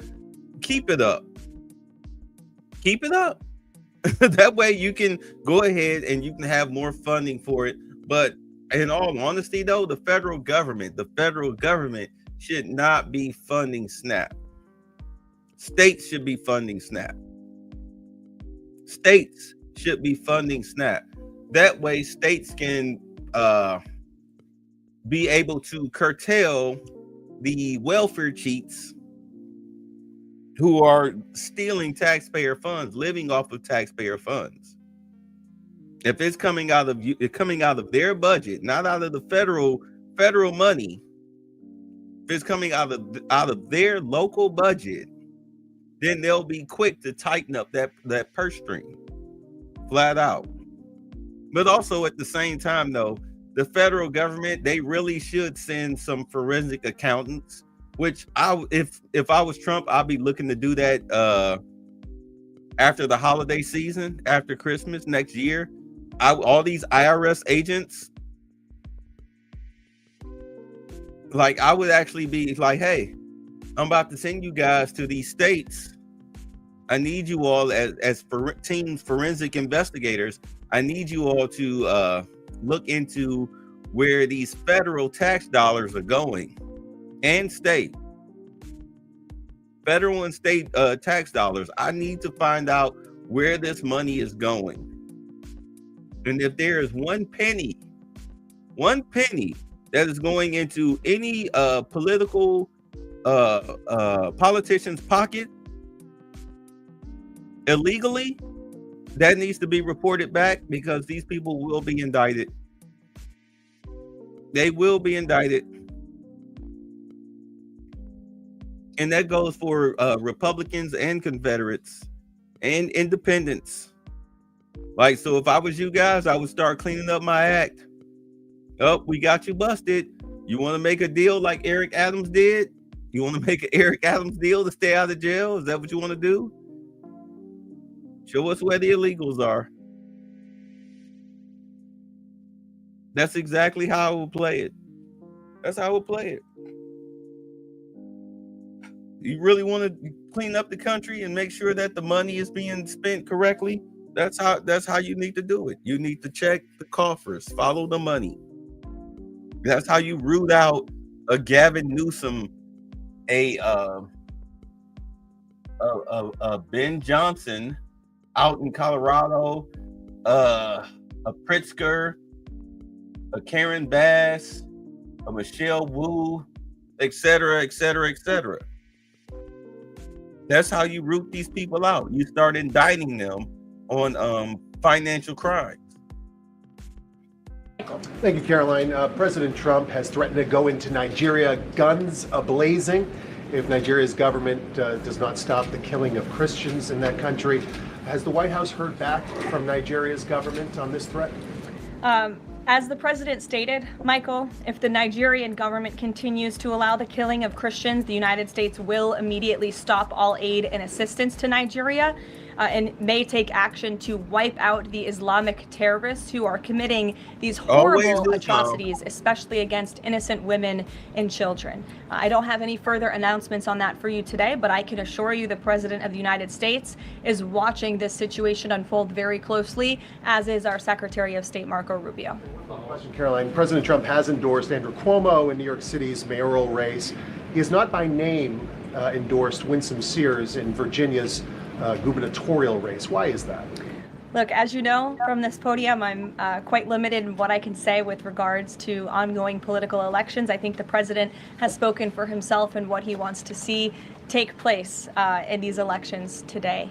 keep it up. Keep it up. That way you can go ahead and you can have more funding for it. But in all honesty, though, the federal government should not be funding SNAP. States should be funding SNAP. States should be funding SNAP. That way states can be able to curtail the welfare cheats who are stealing taxpayer funds, living off of taxpayer funds. If it's coming out of their budget, not out of the federal money, if it's coming out of their local budget, then they'll be quick to tighten up that purse string, flat out. But also at the same time, though, the federal government, they really should send some forensic accountants, which if I was Trump, I'd be looking to do that after the holiday season, after Christmas next year, all these IRS agents, like, I would actually be like, hey, I'm about to send you guys to these states. I need you all as teams, forensic investigators. I need you all to look into where these federal tax dollars are going, and state, federal and state tax dollars. I need to find out where this money is going. And if there is one penny that is going into any political politician's pocket illegally, that needs to be reported back, because these people will be indicted. They will be indicted. And that goes for Republicans and Confederates and independents. Like, so if I was you guys, I would start cleaning up my act. Oh, we got you busted. You want to make a deal like Eric Adams did? You want to make an Eric Adams deal to stay out of jail? Is that what you want to do? Show us where the illegals are. That's exactly how I would play it. That's how I would play it. You really want to clean up the country and make sure that the money is being spent correctly? That's how you need to do it. You need to check the coffers, follow the money. That's how you root out a Gavin Newsom, a Ben Johnson out in Colorado, a Pritzker, a Karen Bass, a Michelle Wu, etc., etc., etc. That's how you root these people out. You start indicting them on financial crimes. Thank you, Caroline. President Trump has threatened to go into Nigeria guns a-blazing if Nigeria's government does not stop the killing of Christians in that country. Has the White House heard back from Nigeria's government on this threat? As the president stated, Michael, if the Nigerian government continues to allow the killing of Christians, the United States will immediately stop all aid and assistance to Nigeria and may take action to wipe out the Islamic terrorists who are committing these horrible atrocities, especially against innocent women and children. I don't have any further announcements on that for you today, but I can assure you the President of the United States is watching this situation unfold very closely, as is our Secretary of State, Marco Rubio. Question, Caroline. President Trump has endorsed Andrew Cuomo in New York City's mayoral race. He has not by name endorsed Winsome Sears in Virginia's gubernatorial race. Why is that? Look, as you know from this podium, I'm quite limited in what I can say with regards to ongoing political elections. I think the president has spoken for himself and what he wants to see take place in these elections today.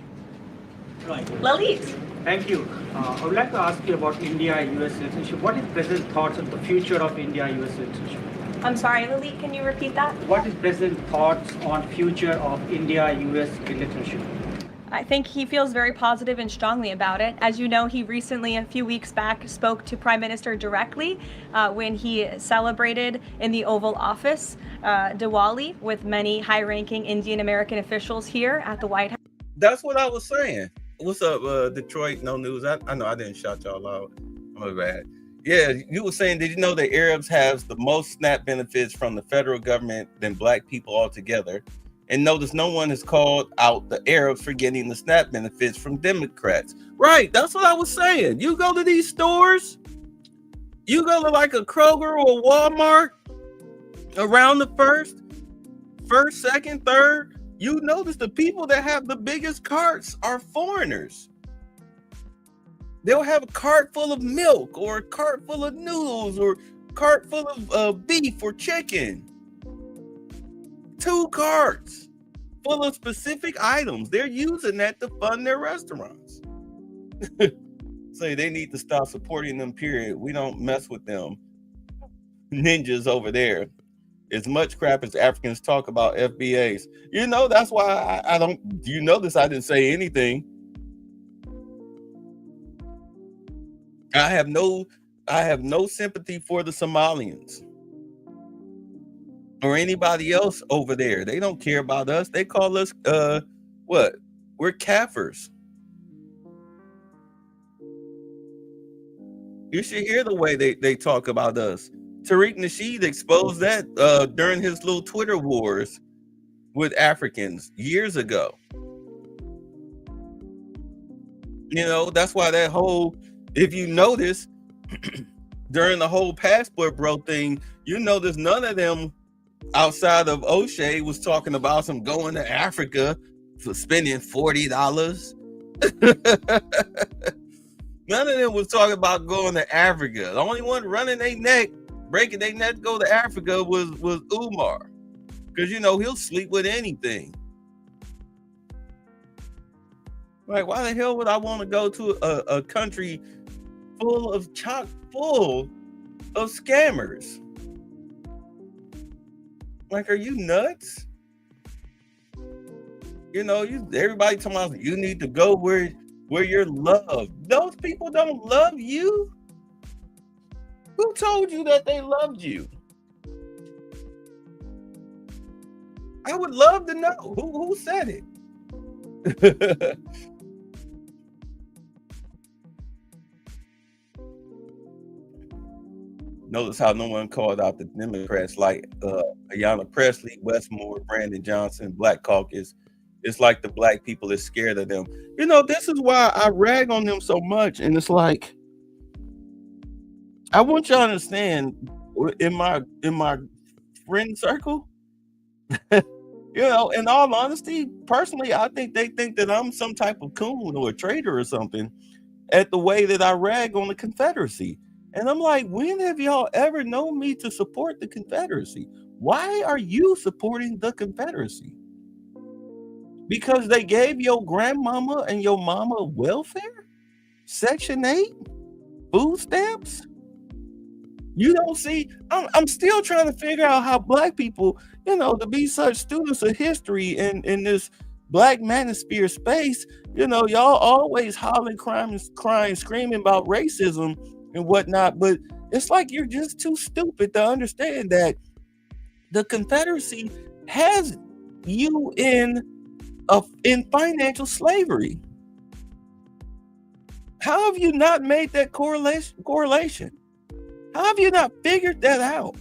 Right. Lalit. Thank you. I would like to ask you about India-US relationship. What is President's thoughts on the future of India-US relationship? I'm sorry, Lalit, can you repeat that? What is President's thoughts on future of India-US relationship? I think he feels very positive and strongly about it. As you know, he recently, a few weeks back, spoke to Prime Minister directly when he celebrated in the Oval Office Diwali with many high-ranking Indian American officials here at the White House. That's what I was saying. What's up, Detroit No News? I know I didn't shout y'all out. My bad. Yeah, you were saying, did you know that Arabs have the most SNAP benefits from the federal government than black people altogether? And notice no one has called out the Arabs for getting the SNAP benefits from Democrats. Right, that's what I was saying. You go to these stores, you go to like a Kroger or a Walmart around the first, second, third, you notice the people that have the biggest carts are foreigners. They'll have a cart full of milk or a cart full of noodles or a cart full of beef or chicken. 2 carts full of specific items. They're using that to fund their restaurants. Say they need to stop supporting them, period. We don't mess with them. Ninjas over there. As much crap as Africans talk about FBAs. You know, that's why I don't, you notice I didn't say anything. I have no sympathy for the Somalians or anybody else over there. They don't care about us. They call us what? We're kafirs. You should hear the way they talk about us. Tariq Nasheed exposed that during his little Twitter wars with Africans years ago. You know, that's why that whole, if you notice, during the whole passport bro thing, you notice none of them outside of O'Shea was talking about some going to Africa for spending $40. None of them was talking about going to Africa. The only one running their neck, breaking their neck to go to Africa was Umar. Because, you know, he'll sleep with anything. Like, why the hell would I want to go to a country full of scammers? Like, are you nuts? You know, everybody talking about you need to go where you're loved. Those people don't love you. Who told you that they loved you? I would love to know who said it. Notice how no one called out the Democrats like Ayanna Pressley, Westmore, Brandon Johnson, Black Caucus. It's like the black people is scared of them. You know, this is why I rag on them so much. And it's like, I want y'all to understand, in my friend circle, you know, in all honesty, personally, I think they think that I'm some type of coon or a traitor or something at the way that I rag on the Confederacy. And I'm like, when have y'all ever known me to support the Confederacy? Why are you supporting the Confederacy? Because they gave your grandmama and your mama welfare? Section 8? Food stamps? You don't see, I'm still trying to figure out how black people, you know, to be such students of history in this black manosphere space, you know, y'all always hollering, crying, screaming about racism and whatnot, but it's like you're just too stupid to understand that the Confederacy has you in financial slavery. How have you not made that correlation? How have you not figured that out?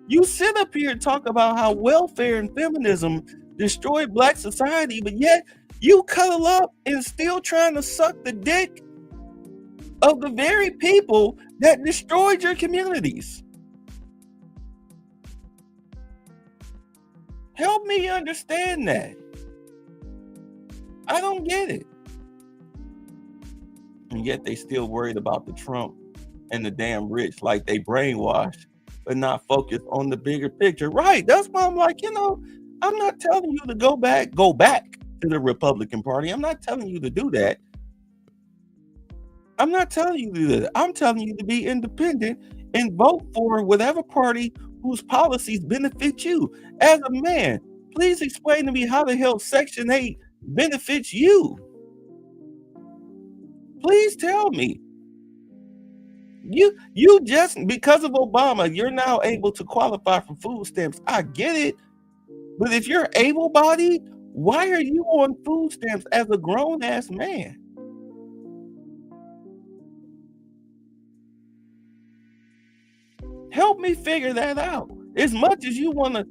You sit up here and talk about how welfare and feminism destroyed black society, but yet you cuddle up and still trying to suck the dick of the very people that destroyed your communities. Help me understand that. I don't get it. And yet they still worried about the Trump and the damn rich, like they brainwashed, but not focused on the bigger picture. Right. That's why I'm like, you know, I'm not telling you to go back to the Republican Party. I'm not telling you to do that. I'm not telling you to do that. I'm telling you to be independent and vote for whatever party whose policies benefit you. As a man, please explain to me how the hell Section 8 benefits you. Please tell me. You just, because of Obama, you're now able to qualify for food stamps. I get it. But if you're able-bodied, why are you on food stamps as a grown-ass man? Help me figure that out. As much as you want to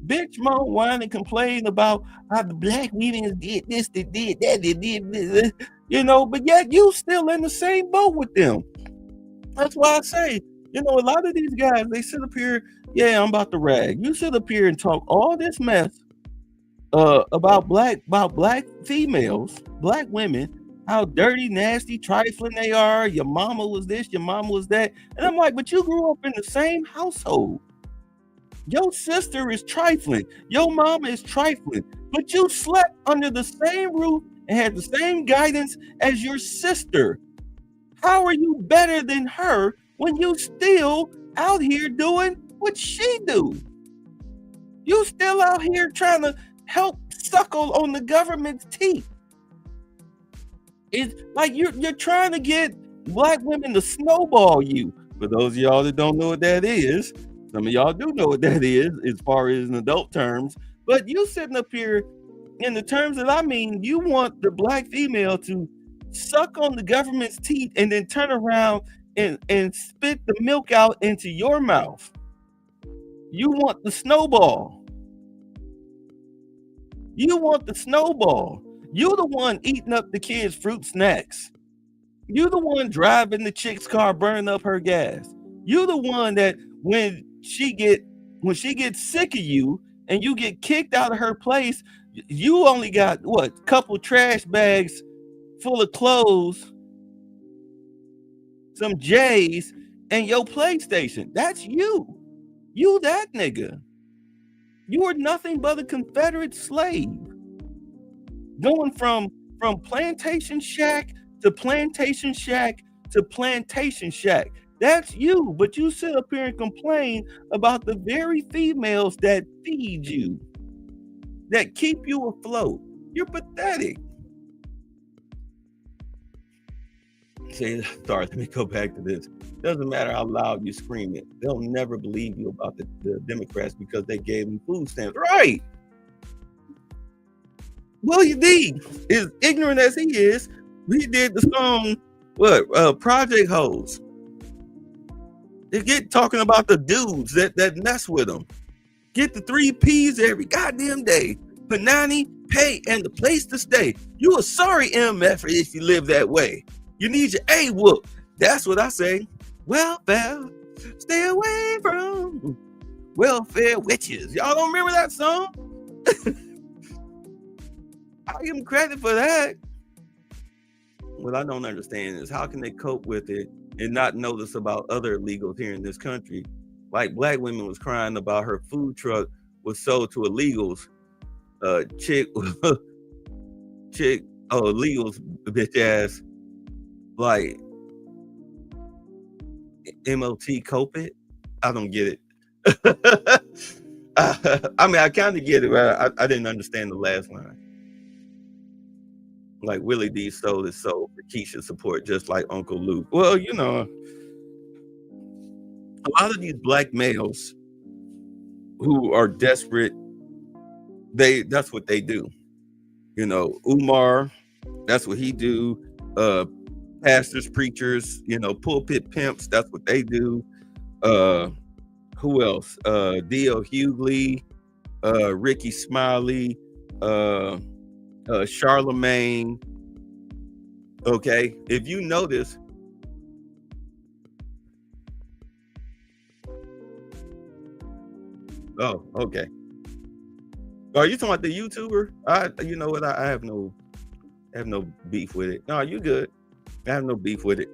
bitch, moan, whine, and complain about how the black women did this, they did that, they did this, you know, but yet you still in the same boat with them. That's why I say, you know, a lot of these guys, they sit up here, yeah, I'm about to rag. You sit up here and talk all this mess about black females, black women, how dirty, nasty, trifling they are. Your mama was this, your mama was that. And I'm like, but you grew up in the same household. Your sister is trifling. Your mama is trifling. But you slept under the same roof and had the same guidance as your sister. How are you better than her when you still out here doing what she do? You still out here trying to help suckle on the government's teeth. It's like you're trying to get black women to snowball you. For those of y'all that don't know what that is, some of y'all do know what that is as far as in adult terms. But you sitting up here in the terms that I mean, you want the black female to suck on the government's teeth and then turn around and spit the milk out into your mouth. You want the snowball. You want the snowball. You're the one eating up the kids' fruit snacks. You're the one driving the chick's car, burning up her gas. You're the one that when she gets sick of you and you get kicked out of her place, you only got what, couple trash bags full of clothes, some J's, and your PlayStation. That's you. You that nigga. You are nothing but a Confederate slave. Going from plantation shack to plantation shack to plantation shack. That's you, but you sit up here and complain about the very females that feed you, that keep you afloat. You're pathetic. See, sorry, let me go back to this. Doesn't matter how loud you scream it. They'll never believe you about the Democrats because they gave them food stamps. Right. Willie D, as ignorant as he is, he did the song, Project Hoes. They get talking about the dudes that mess with them. Get the 3 P's every goddamn day. Panani, pay, and the place to stay. You a sorry MF if you live that way. You need your A whoop. That's what I say. Welfare, stay away from welfare witches. Y'all don't remember that song? I give them credit for that. What I don't understand is how can they cope with it and not notice about other illegals here in this country? Like black women was crying about her food truck was sold to illegals. Illegals, bitch ass, like MOT cope it. I don't get it. I mean, I kind of get it, but I didn't understand the last line. Like Willie D sold his soul for Keisha support, just like Uncle Luke. Well, you know, a lot of these black males who are desperate, that's what they do. You know, Umar, that's what he do. Pastors, preachers, you know, pulpit pimps, that's what they do. Who else? D.L. Hughley, Ricky Smiley, Charlemagne. Okay, if you notice, oh, okay. Are you talking about the YouTuber? You know what? I have no beef with it. No, you good. I have no beef with it.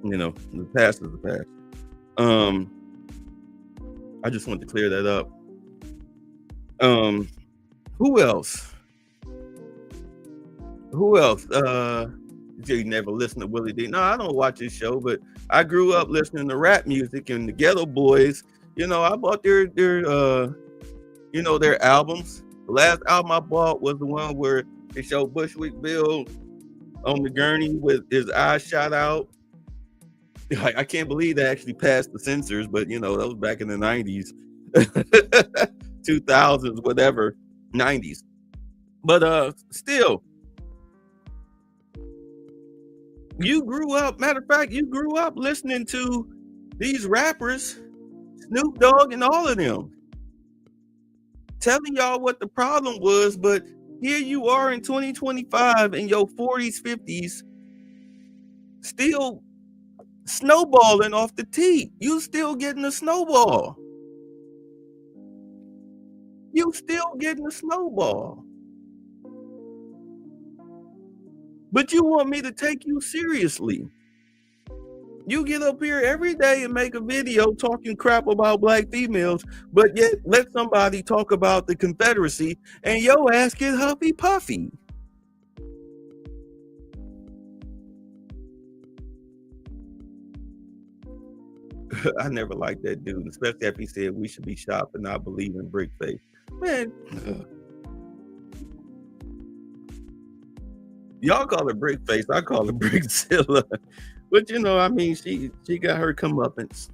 You know, the past is the past. I just want to clear that up. Who else? You never listen to Willie D. No, I don't watch his show, but I grew up listening to rap music and the Ghetto Boys. You know, I bought their albums. The last album I bought was the one where they showed Bushwick Bill on the gurney with his eyes shot out. I can't believe they actually passed the censors, but you know, that was back in the 90s, 2000s, whatever, 90s. But still, you grew up, matter of fact, you grew up listening to these rappers, Snoop Dogg and all of them, telling y'all what the problem was, but here you are in 2025 in your 40s, 50s, still snowballing off the tee. You still getting a snowball. You still getting a snowball. But you want me to take you seriously. You get up here every day and make a video talking crap about black females, but yet let somebody talk about the Confederacy and your ass get huffy puffy. I never liked that dude, especially after he said we should be shot but not believe in brick face. Man, y'all call her brick face, I call her Brickzilla. But you know, I mean, she got her comeuppance.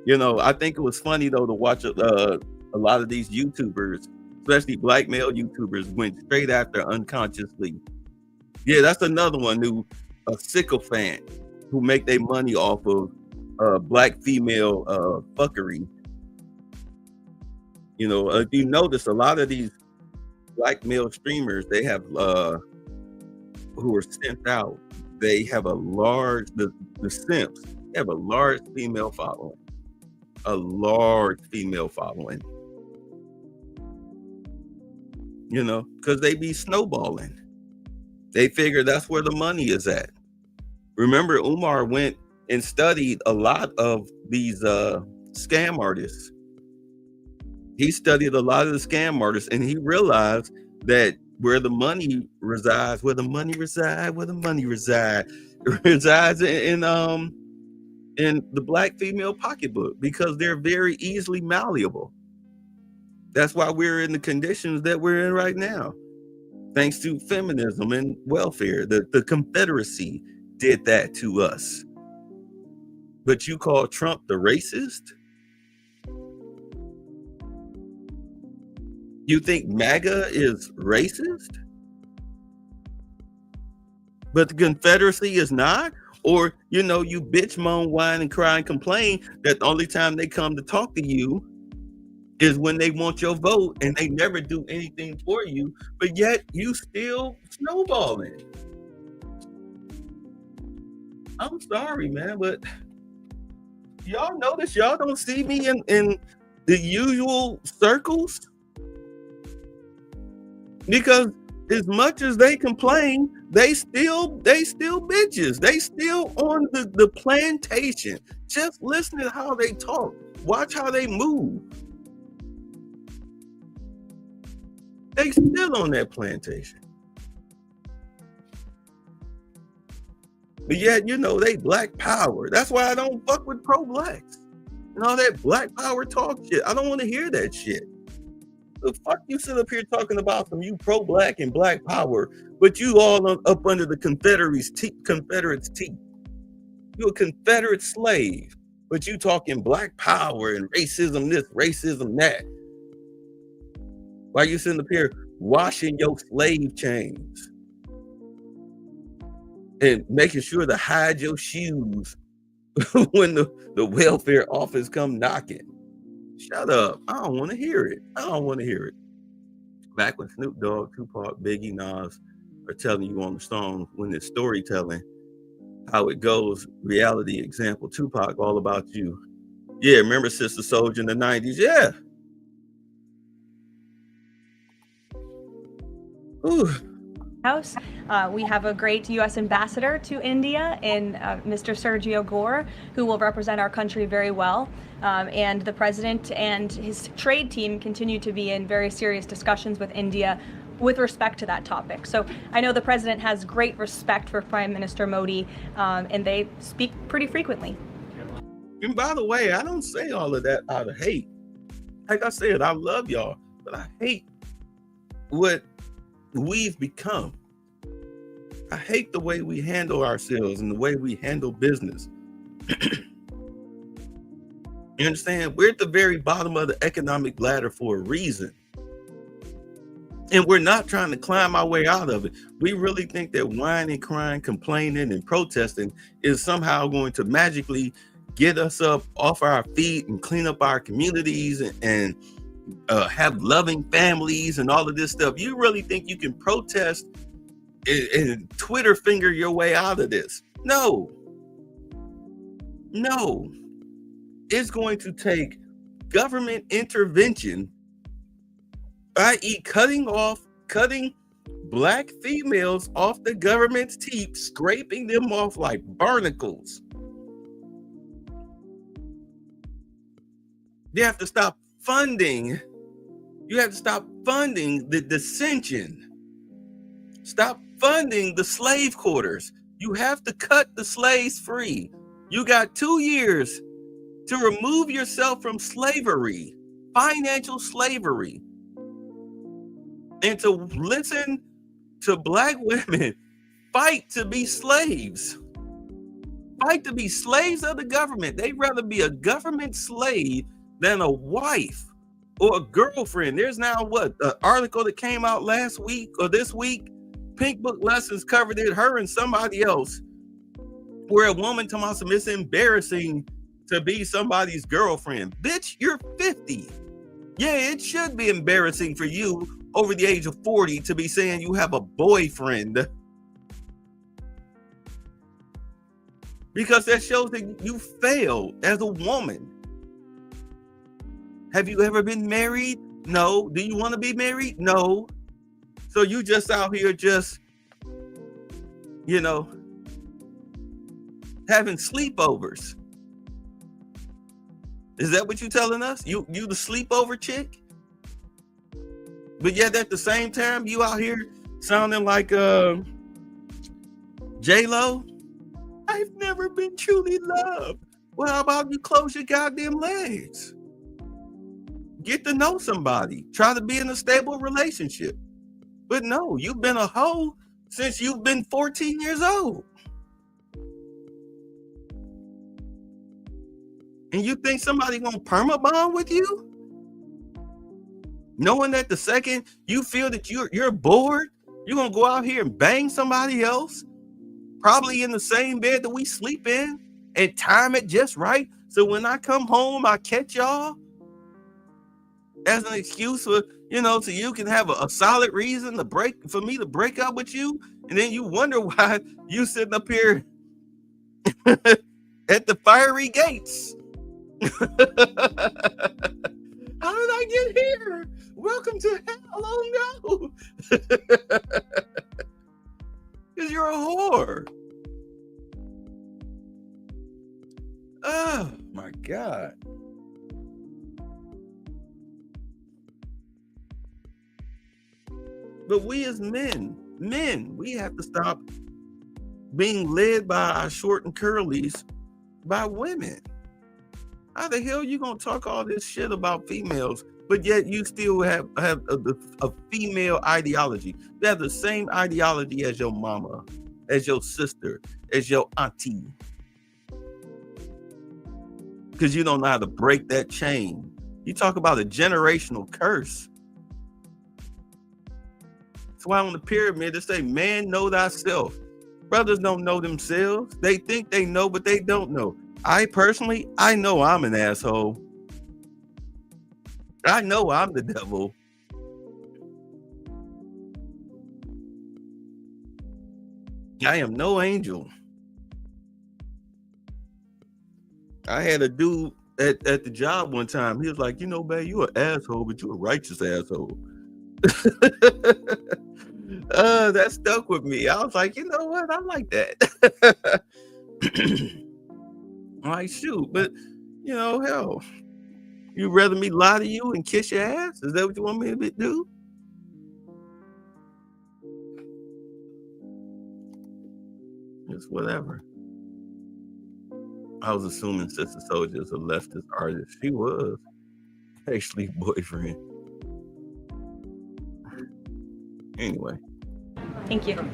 You know, I think it was funny though to watch a lot of these YouTubers, especially black male YouTubers, went straight after unconsciously. Yeah, that's another one who a sycophant who make their money off of black female fuckery. You know, if you notice, a lot of these black male streamers, they have who are sent out, they have a large, the simps, they have a large female following. A large female following. You know, because they be snowballing. They figure that's where the money is at. Remember, Umar went and studied a lot of these scam artists. He studied a lot of the scam artists, and he realized that where the money resides, resides in the black female pocketbook, because they're very easily malleable. That's why we're in the conditions that we're in right now, thanks to feminism and welfare. The Confederacy did that to us. But you call Trump the racist? You think MAGA is racist? But the Confederacy is not? Or, you know, you bitch, moan, whine, and cry and complain that the only time they come to talk to you is when they want your vote, and they never do anything for you, but yet you still snowballing. I'm sorry, man, but y'all notice y'all don't see me in the usual circles? Because as much as they complain, they still bitches. They still on the plantation. Just listen to how they talk. Watch how they move. They still on that plantation. But yet, you know, they black power. That's why I don't fuck with pro-blacks. And all that black power talk shit. I don't want to hear that shit. The fuck you sit up here talking about some you pro-black and black power, but you all up under the Confederates' teeth. You a Confederate slave, but you talking black power and racism this, racism that. Why you sitting up here washing your slave chains and making sure to hide your shoes when the welfare office come knocking? Shut up. I don't want to hear it. Back when Snoop Dogg, Tupac, Biggie, Nas are telling you on the song, when it's storytelling, how it goes, reality example, Tupac, All About You. Yeah, remember Sister Soldier in the 90s? Yeah. Ooh. House. We have a great U.S. ambassador to India in Mr. Sergio Gore, who will represent our country very well. And the president and his trade team continue to be in very serious discussions with India with respect to that topic. So I know the president has great respect for Prime Minister Modi, and they speak pretty frequently. And by the way, I don't say all of that out of hate. Like I said, I love y'all, but I hate what we've become. I hate the way we handle ourselves and the way we handle business. You understand? We're at the very bottom of the economic ladder for a reason. And we're not trying to climb our way out of it. We really think that whining, crying, complaining, and protesting is somehow going to magically get us up off our feet and clean up our communities and have loving families and all of this stuff. You really think you can protest and Twitter finger your way out of this? No. It's going to take government intervention, i.e. cutting black females off the government's teeth, scraping them off like barnacles. You have to stop funding. You have to stop funding the dissension. Stop funding the slave quarters. You have to cut the slaves free. You got 2 years to remove yourself from slavery, financial slavery, and to listen to black women fight to be slaves. Fight to be slaves of the government. They'd rather be a government slave than a wife or a girlfriend. There's now an article that came out last week or this week. Pink Book Lessons covered it, her and somebody else. Where a woman come out and it's embarrassing to be somebody's girlfriend. Bitch, you're 50. Yeah, it should be embarrassing for you over the age of 40 to be saying you have a boyfriend. Because that shows that you failed as a woman. Have you ever been married? No. Do you want to be married? No. So you just out here just, you know, having sleepovers. Is that what you telling us? You the sleepover chick? But yet at the same time, you out here sounding like J-Lo? I've never been truly loved. Well, how about you close your goddamn legs? Get to know somebody. Try to be in a stable relationship. But no, you've been a hoe since you've been 14 years old. And you think somebody gonna permabond with you? Knowing that the second you feel that you're bored, you're gonna go out here and bang somebody else, probably in the same bed that we sleep in, and time it just right. So when I come home, I catch y'all as an excuse for, you know, so you can have a solid reason for me to break up with you. And then you wonder why you sitting up here at the fiery gates. How did I get here? Welcome to hell. Oh no. Because you're a whore. Oh my God. But we as men, we have to stop being led by our short and curlies by women. How the hell you gonna talk all this shit about females, but yet you still have a female ideology? You have the same ideology as your mama, as your sister, as your auntie. Because you don't know how to break that chain. You talk about a generational curse. That's why on the pyramid, they say, man, know thyself. Brothers don't know themselves. They think they know, but they don't know. I personally, I know I'm an asshole. I know I'm the devil. I am no angel. I had a dude at the job one time. He was like, you know, babe, you an asshole, but you a righteous asshole. That stuck with me. I was like, you know what? I like that. I'm like, shoot, but you know, hell, you'd rather me lie to you and kiss your ass? Is that what you want me to do? It's whatever. I was assuming Sister Soldier's a leftist artist. She was actually boyfriend. Anyway. Thank you.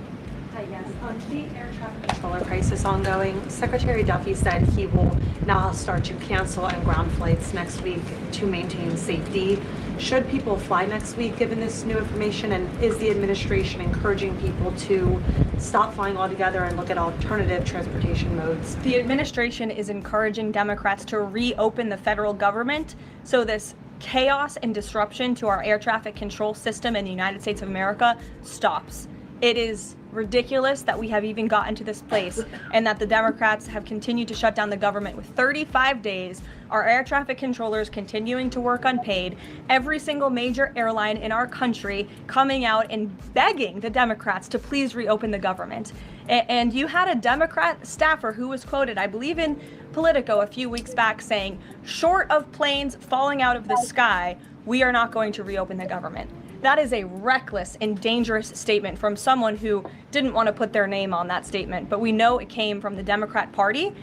Yes, on the air traffic controller crisis ongoing, Secretary Duffy said he will now start to cancel and ground flights next week to maintain safety. Should people fly next week given this new information, and is the administration encouraging people to stop flying altogether and look at alternative transportation modes? The administration is encouraging Democrats to reopen the federal government so this chaos and disruption to our air traffic control system in the United States of America stops. It is ridiculous that we have even gotten to this place and that the Democrats have continued to shut down the government with 35 days, our air traffic controllers continuing to work unpaid, every single major airline in our country coming out and begging the Democrats to please reopen the government. And you had a Democrat staffer who was quoted, I believe in Politico a few weeks back, saying, short of planes falling out of the sky, we are not going to reopen the government. That is a reckless and dangerous statement from someone who didn't want to put their name on that statement, but we know it came from the Democrat Party.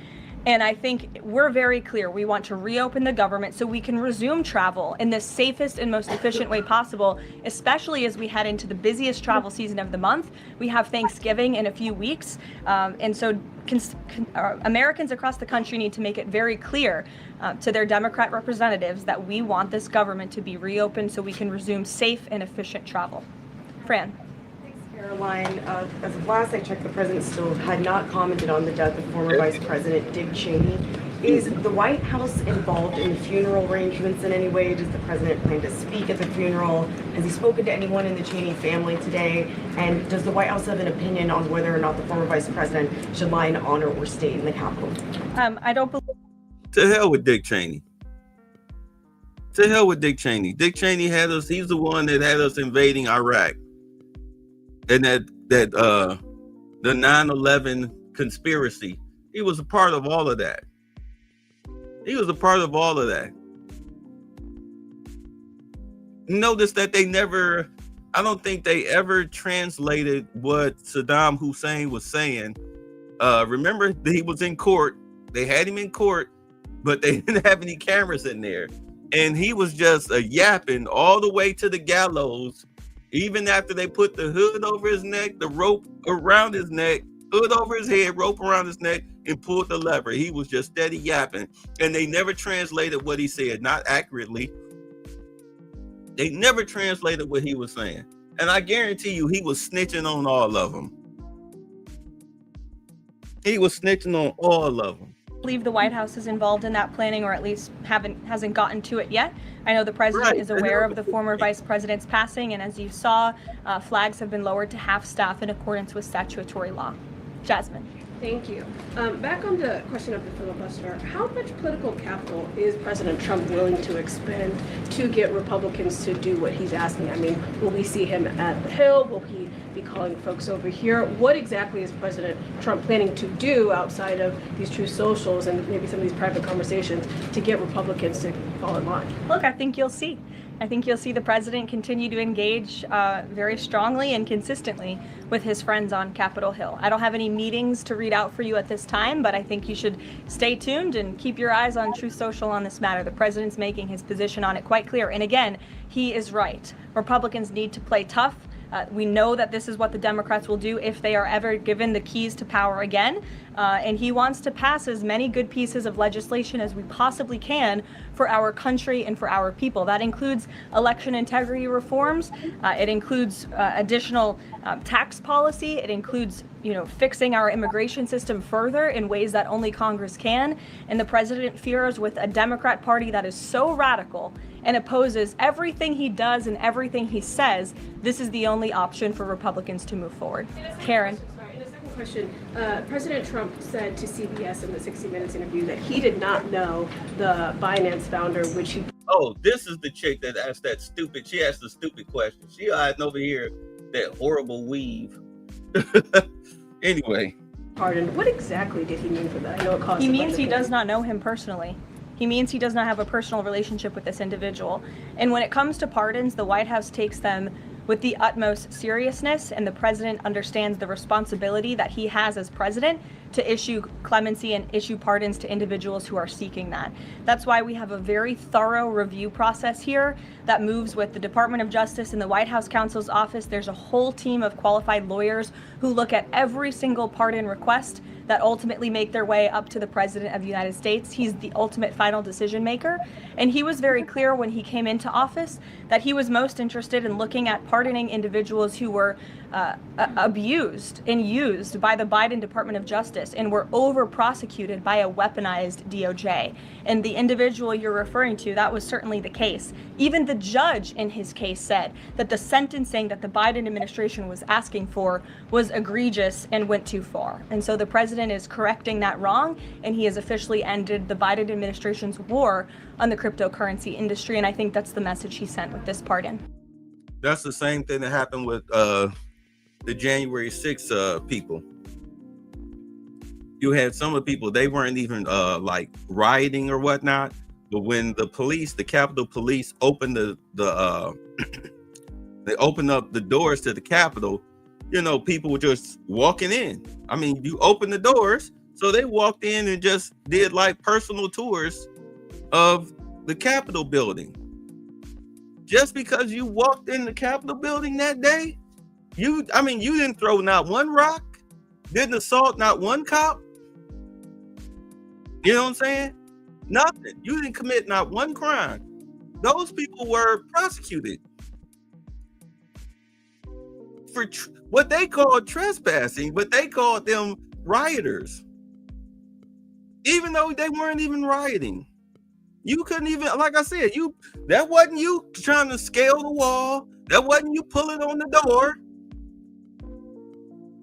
And I think we're very clear. We want to reopen the government so we can resume travel in the safest and most efficient way possible, especially as we head into the busiest travel season of the month. We have Thanksgiving in a few weeks. And so Americans across the country need to make it very clear to their Democrat representatives that we want this government to be reopened so we can resume safe and efficient travel. Fran. Caroline, as of last I checked, the president still had not commented on the death of former Vice President Dick Cheney. Is the White House involved in the funeral arrangements in any way? Does the president plan to speak at the funeral? Has he spoken to anyone in the Cheney family today? And does the White House have an opinion on whether or not the former vice president should lie in honor or stay in the Capitol? I don't believe. To hell with Dick Cheney. To hell with Dick Cheney. Dick Cheney had us. He's the one that had us invading Iraq, and the 9/11 conspiracy. He was a part of all of that. He was a part of all of that. Notice that they never, I don't think they ever translated what Saddam Hussein was saying. Remember, he was in court. They had him in court, but they didn't have any cameras in there. And he was just yapping all the way to the gallows, even after they put the hood over his neck, the rope around his neck, hood over his head, rope around his neck, and pulled the lever. He was just steady yapping. And they never translated what he said, not accurately. They never translated what he was saying. And I guarantee you, he was snitching on all of them. He was snitching on all of them. I believe the White House is involved in that planning, or at least hasn't gotten to it yet. I know the president is aware of the former vice president's passing, and as you saw, flags have been lowered to half staff in accordance with statutory law. Jasmine. Thank you. Back on the question of the filibuster, how much political capital is President Trump willing to expend to get Republicans to do what he's asking? I mean, will we see him at the Hill? Will he be calling folks over here? What exactly is President Trump planning to do outside of these true socials and maybe some of these private conversations to get Republicans to fall in line? Look, I think you'll see. I think you'll see the president continue to engage very strongly and consistently with his friends on Capitol Hill. I don't have any meetings to read out for you at this time, but I think you should stay tuned and keep your eyes on Truth Social on this matter. The president's making his position on it quite clear. And again, he is right. Republicans need to play tough. We know that this is what the Democrats will do if they are ever given the keys to power again. And he wants to pass as many good pieces of legislation as we possibly can for our country and for our people. That includes election integrity reforms. It includes additional tax policy. It includes, fixing our immigration system further in ways that only Congress can. And the president fears with a Democrat Party that is so radical and opposes everything he does and everything he says, this is the only option for Republicans to move forward. Karen. Question. President Trump said to CBS in the 60 Minutes interview that he did not know the Binance founder, which he... Oh, this is the chick that asked that stupid, she asked the stupid question. She hiding over here, that horrible weave. Anyway. Pardon, what exactly did he mean for that? I know it caused... He means he does not know him personally. He means he does not have a personal relationship with this individual. And when it comes to pardons, the White House takes them with the utmost seriousness, and the president understands the responsibility that he has as president to issue clemency and issue pardons to individuals who are seeking that. That's why we have a very thorough review process here that moves with the Department of Justice and the White House counsel's office. There's a whole team of qualified lawyers who look at every single pardon request that ultimately make their way up to the President of the United States. He's the ultimate final decision maker. And he was very clear when he came into office that he was most interested in looking at pardoning individuals who were abused and used by the Biden Department of Justice and were over-prosecuted by a weaponized DOJ. And the individual you're referring to, that was certainly the case. Even the judge in his case said that the sentencing that the Biden administration was asking for was egregious and went too far. And so the president is correcting that wrong, and he has officially ended the Biden administration's war on the cryptocurrency industry. And I think that's the message he sent with this pardon. That's the same thing that happened with the January 6th people. You had some of the people, they weren't even like rioting or whatnot, but when the police, the Capitol Police, opened they opened up the doors to the Capitol, people were just walking in. I mean, you open the doors, so they walked in and just did like personal tours of the Capitol building. Just because you walked in the Capitol building that day, you didn't throw not one rock, didn't assault not one cop. You know what I'm saying? Nothing. You didn't commit not one crime. Those people were prosecuted for what they called trespassing, but they called them rioters. Even though they weren't even rioting. You couldn't even, like I said, that wasn't you trying to scale the wall. That wasn't you pulling on the door.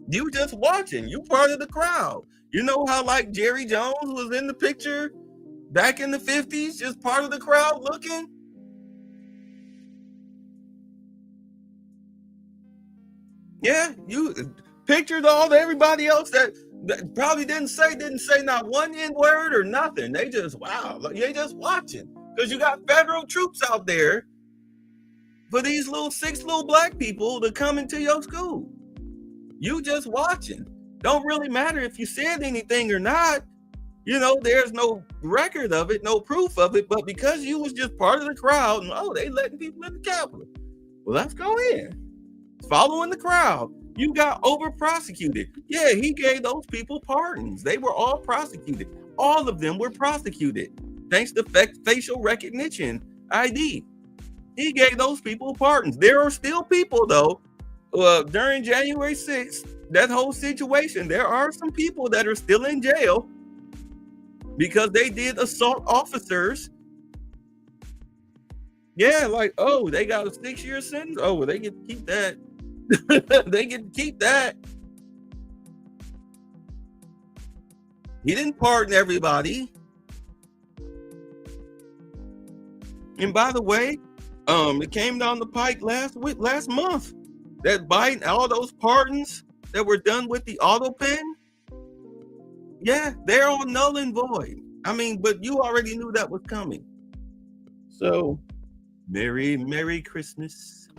You just watching. You part of the crowd. You know how like Jerry Jones was in the picture back in the 50s, just part of the crowd looking? Yeah, you pictured everybody else that probably didn't say not one N-word or nothing. They just, wow, they just watching. Because you got federal troops out there for these six little black people to come into your school. You just watching. Don't really matter if you said anything or not. You know, there's no record of it, no proof of it, but because you was just part of the crowd, and they letting people in the Capitol. Well, let's go in. Following the crowd. You got over prosecuted. Yeah, he gave those people pardons. They were all prosecuted. All of them were prosecuted. Thanks to facial recognition ID. He gave those people pardons. There are still people, though, during January 6th, that whole situation, there are some people that are still in jail because they did assault officers. Yeah, like, they got a 6-year sentence. Oh, well, they get to keep that. They get to keep that. He didn't pardon everybody. And by the way, it came down the pike last month that Biden, all those pardons that were done with the auto pen, yeah, they're all null and void. I mean, but you already knew that was coming. So, Merry Christmas.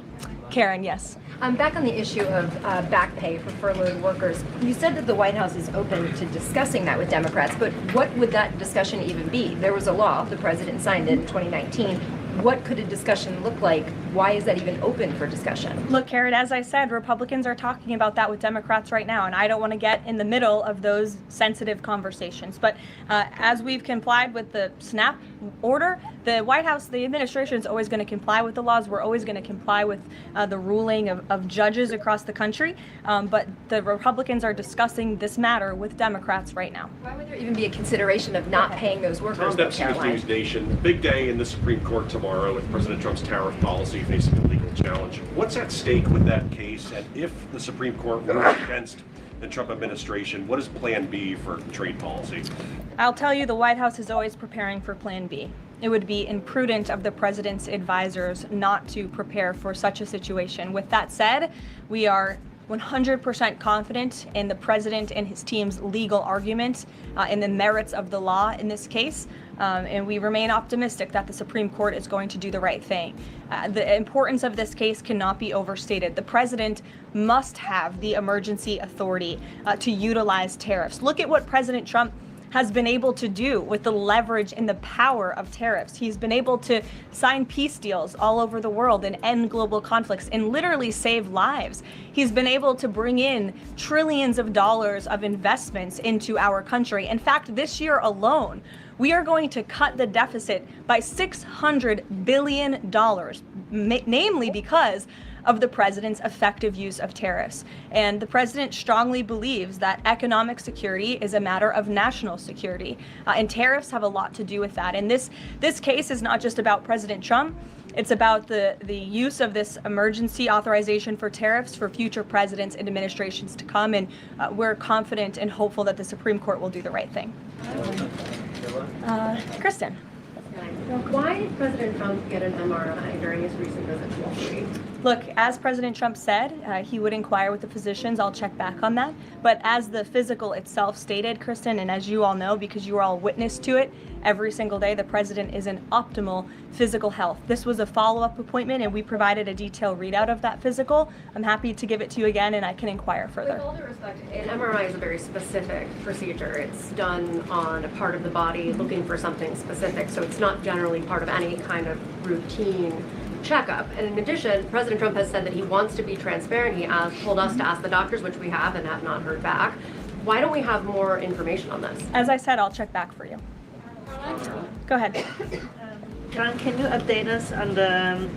Karen, yes. Back on the issue of back pay for furloughed workers, you said that the White House is open to discussing that with Democrats, but what would that discussion even be? There was a law, the president signed it in 2019. What could a discussion look like? Why is that even open for discussion? Look, Karen, as I said, Republicans are talking about that with Democrats right now, and I don't want to get in the middle of those sensitive conversations. But as we've complied with the S.N.A.P order, the White House, the administration is always going to comply with the laws. We're always going to comply with the ruling of judges across the country. But the Republicans are discussing this matter with Democrats right now. Why would there even be a consideration of not paying those workers? Tom Dempsey with News Nation. Big day in the Supreme Court tomorrow with President Trump's tariff policy facing a legal challenge. What's at stake with that case? And if the Supreme Court rules against the Trump administration, what is Plan B for trade policy? I'll tell you, the White House is always preparing for Plan B. It would be imprudent of the president's advisors not to prepare for such a situation. With that said, we are 100% confident in the president and his team's legal argument in the merits of the law in this case. And we remain optimistic that the Supreme Court is going to do the right thing. The importance of this case cannot be overstated. The president must have the emergency authority to utilize tariffs. Look at what President Trump has been able to do with the leverage and the power of tariffs. He's been able to sign peace deals all over the world and end global conflicts and literally save lives. He's been able to bring in trillions of dollars of investments into our country. In fact, this year alone, we are going to cut the deficit by $600 billion, namely because of the president's effective use of tariffs. And the president strongly believes that economic security is a matter of national security, and tariffs have a lot to do with that. And this case is not just about President Trump. It's about the use of this emergency authorization for tariffs for future presidents and administrations to come. And we're confident and hopeful that the Supreme Court will do the right thing. Kristen. Why did President Trump get an MRI during his recent visit to Wall Street? Look, as President Trump said, he would inquire with the physicians. I'll check back on that. But as the physical itself stated, Kristen, and as you all know, because you were all witness to it, every single day the president is in optimal physical health. This was a follow-up appointment, and we provided a detailed readout of that physical. I'm happy to give it to you again, and I can inquire further. With all due respect, an MRI is a very specific procedure. It's done on a part of the body looking for something specific, so it's not generally part of any kind of routine checkup. And in addition, President Trump has said that he wants to be transparent. He told us to ask the doctors, which we have and have not heard back. Why don't we have more information on this? As I said, I'll check back for you. Go ahead. Caroline, can you update us on the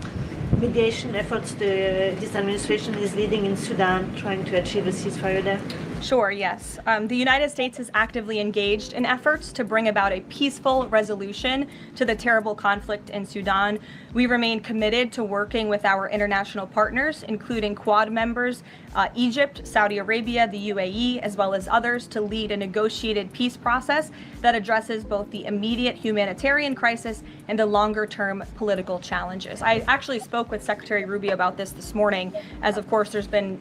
mediation efforts this administration is leading in Sudan, trying to achieve a ceasefire there? Sure, yes. The United States is actively engaged in efforts to bring about a peaceful resolution to the terrible conflict in Sudan. We remain committed to working with our international partners, including Quad members, Egypt, Saudi Arabia, the UAE, as well as others, to lead a negotiated peace process that addresses both the immediate humanitarian crisis and the longer-term political challenges. I actually spoke with Secretary Rubio about this morning, as of course there's been,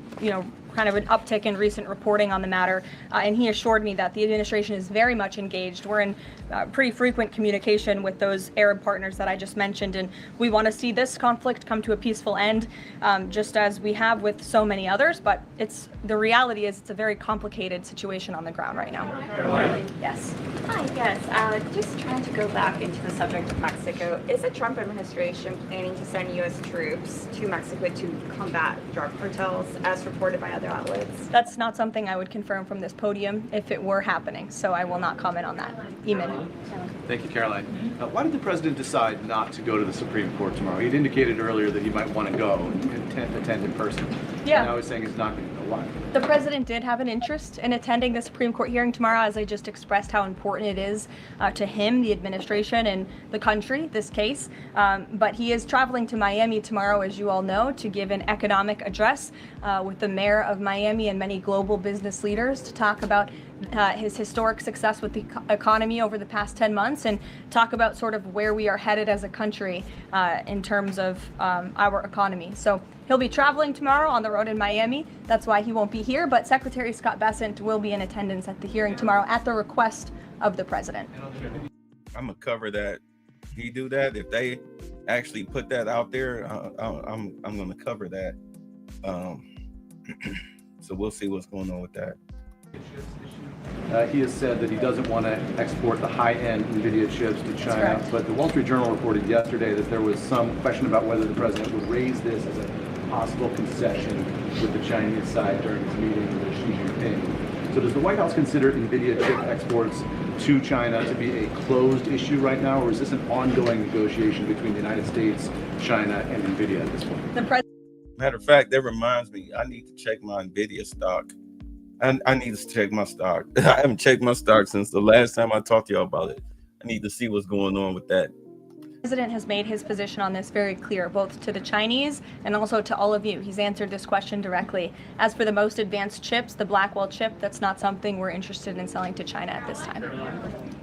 kind of an uptick in recent reporting on the matter, and he assured me that the administration is very much engaged. We're in pretty frequent communication with those Arab partners that I just mentioned, and we want to see this conflict come to a peaceful end, just as we have with so many others, but the reality is it's a very complicated situation on the ground right now. Karoline? Yes. Hi, yes. Just trying to go back into the subject of Mexico. Is the Trump administration planning to send U.S. troops to Mexico to combat drug cartels, as reported by other outlets? That's not something I would confirm from this podium if it were happening, so I will not comment on that. Eamon. Thank you, Caroline. Why did the president decide not to go to the Supreme Court tomorrow? He'd indicated earlier that he might want to go and attend in person. Yeah. Now he's saying he's not going to go. Why? The president did have an interest in attending the Supreme Court hearing tomorrow, as I just expressed how important it is to him, the administration, and the country, this case. But he is traveling to Miami tomorrow, as you all know, to give an economic address with the mayor of Miami and many global business leaders to talk about his historic success with the economy over the past 10 months and talk about sort of where we are headed as a country in terms of our economy. So he'll be traveling tomorrow on the road in Miami. That's why he won't be here, but Secretary Scott Bessent will be in attendance at the hearing tomorrow at the request of the president. I'm gonna cover that. He do that if they actually put that out there. I'm gonna cover that. So we'll see what's going on with that. He has said that he doesn't want to export the high-end NVIDIA chips to China, but the Wall Street Journal reported yesterday that there was some question about whether the president would raise this as a possible concession with the Chinese side during his meeting with Xi Jinping. So does the White House consider NVIDIA chip exports to China to be a closed issue right now, or is this an ongoing negotiation between the United States, China, and NVIDIA at this point? Matter of fact, that reminds me, I need to check my NVIDIA stock. I need to check my stock. I haven't checked my stock since the last time I talked to y'all about it. I need to see what's going on with that. The president has made his position on this very clear, both to the Chinese and also to all of you. He's answered this question directly. As for the most advanced chips, the Blackwell chip, that's not something we're interested in selling to China at this time.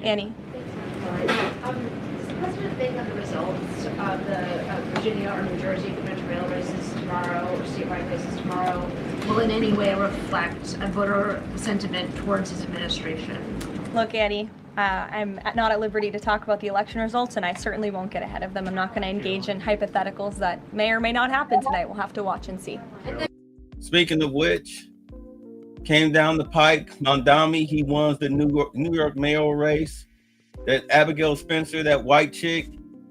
Annie. Does the president think that the results of the Virginia or New Jersey gubernatorial races tomorrow, or statewide races tomorrow, will in any way reflect a voter sentiment towards his administration? Look, Annie, I'm not at liberty to talk about the election results, and I certainly won't get ahead of them. I'm not going to engage in hypotheticals that may or may not happen tonight. We'll have to watch and see. Speaking of which, came down the pike, Mondami, he won the New York mayoral race. That Abigail Spencer, that white chick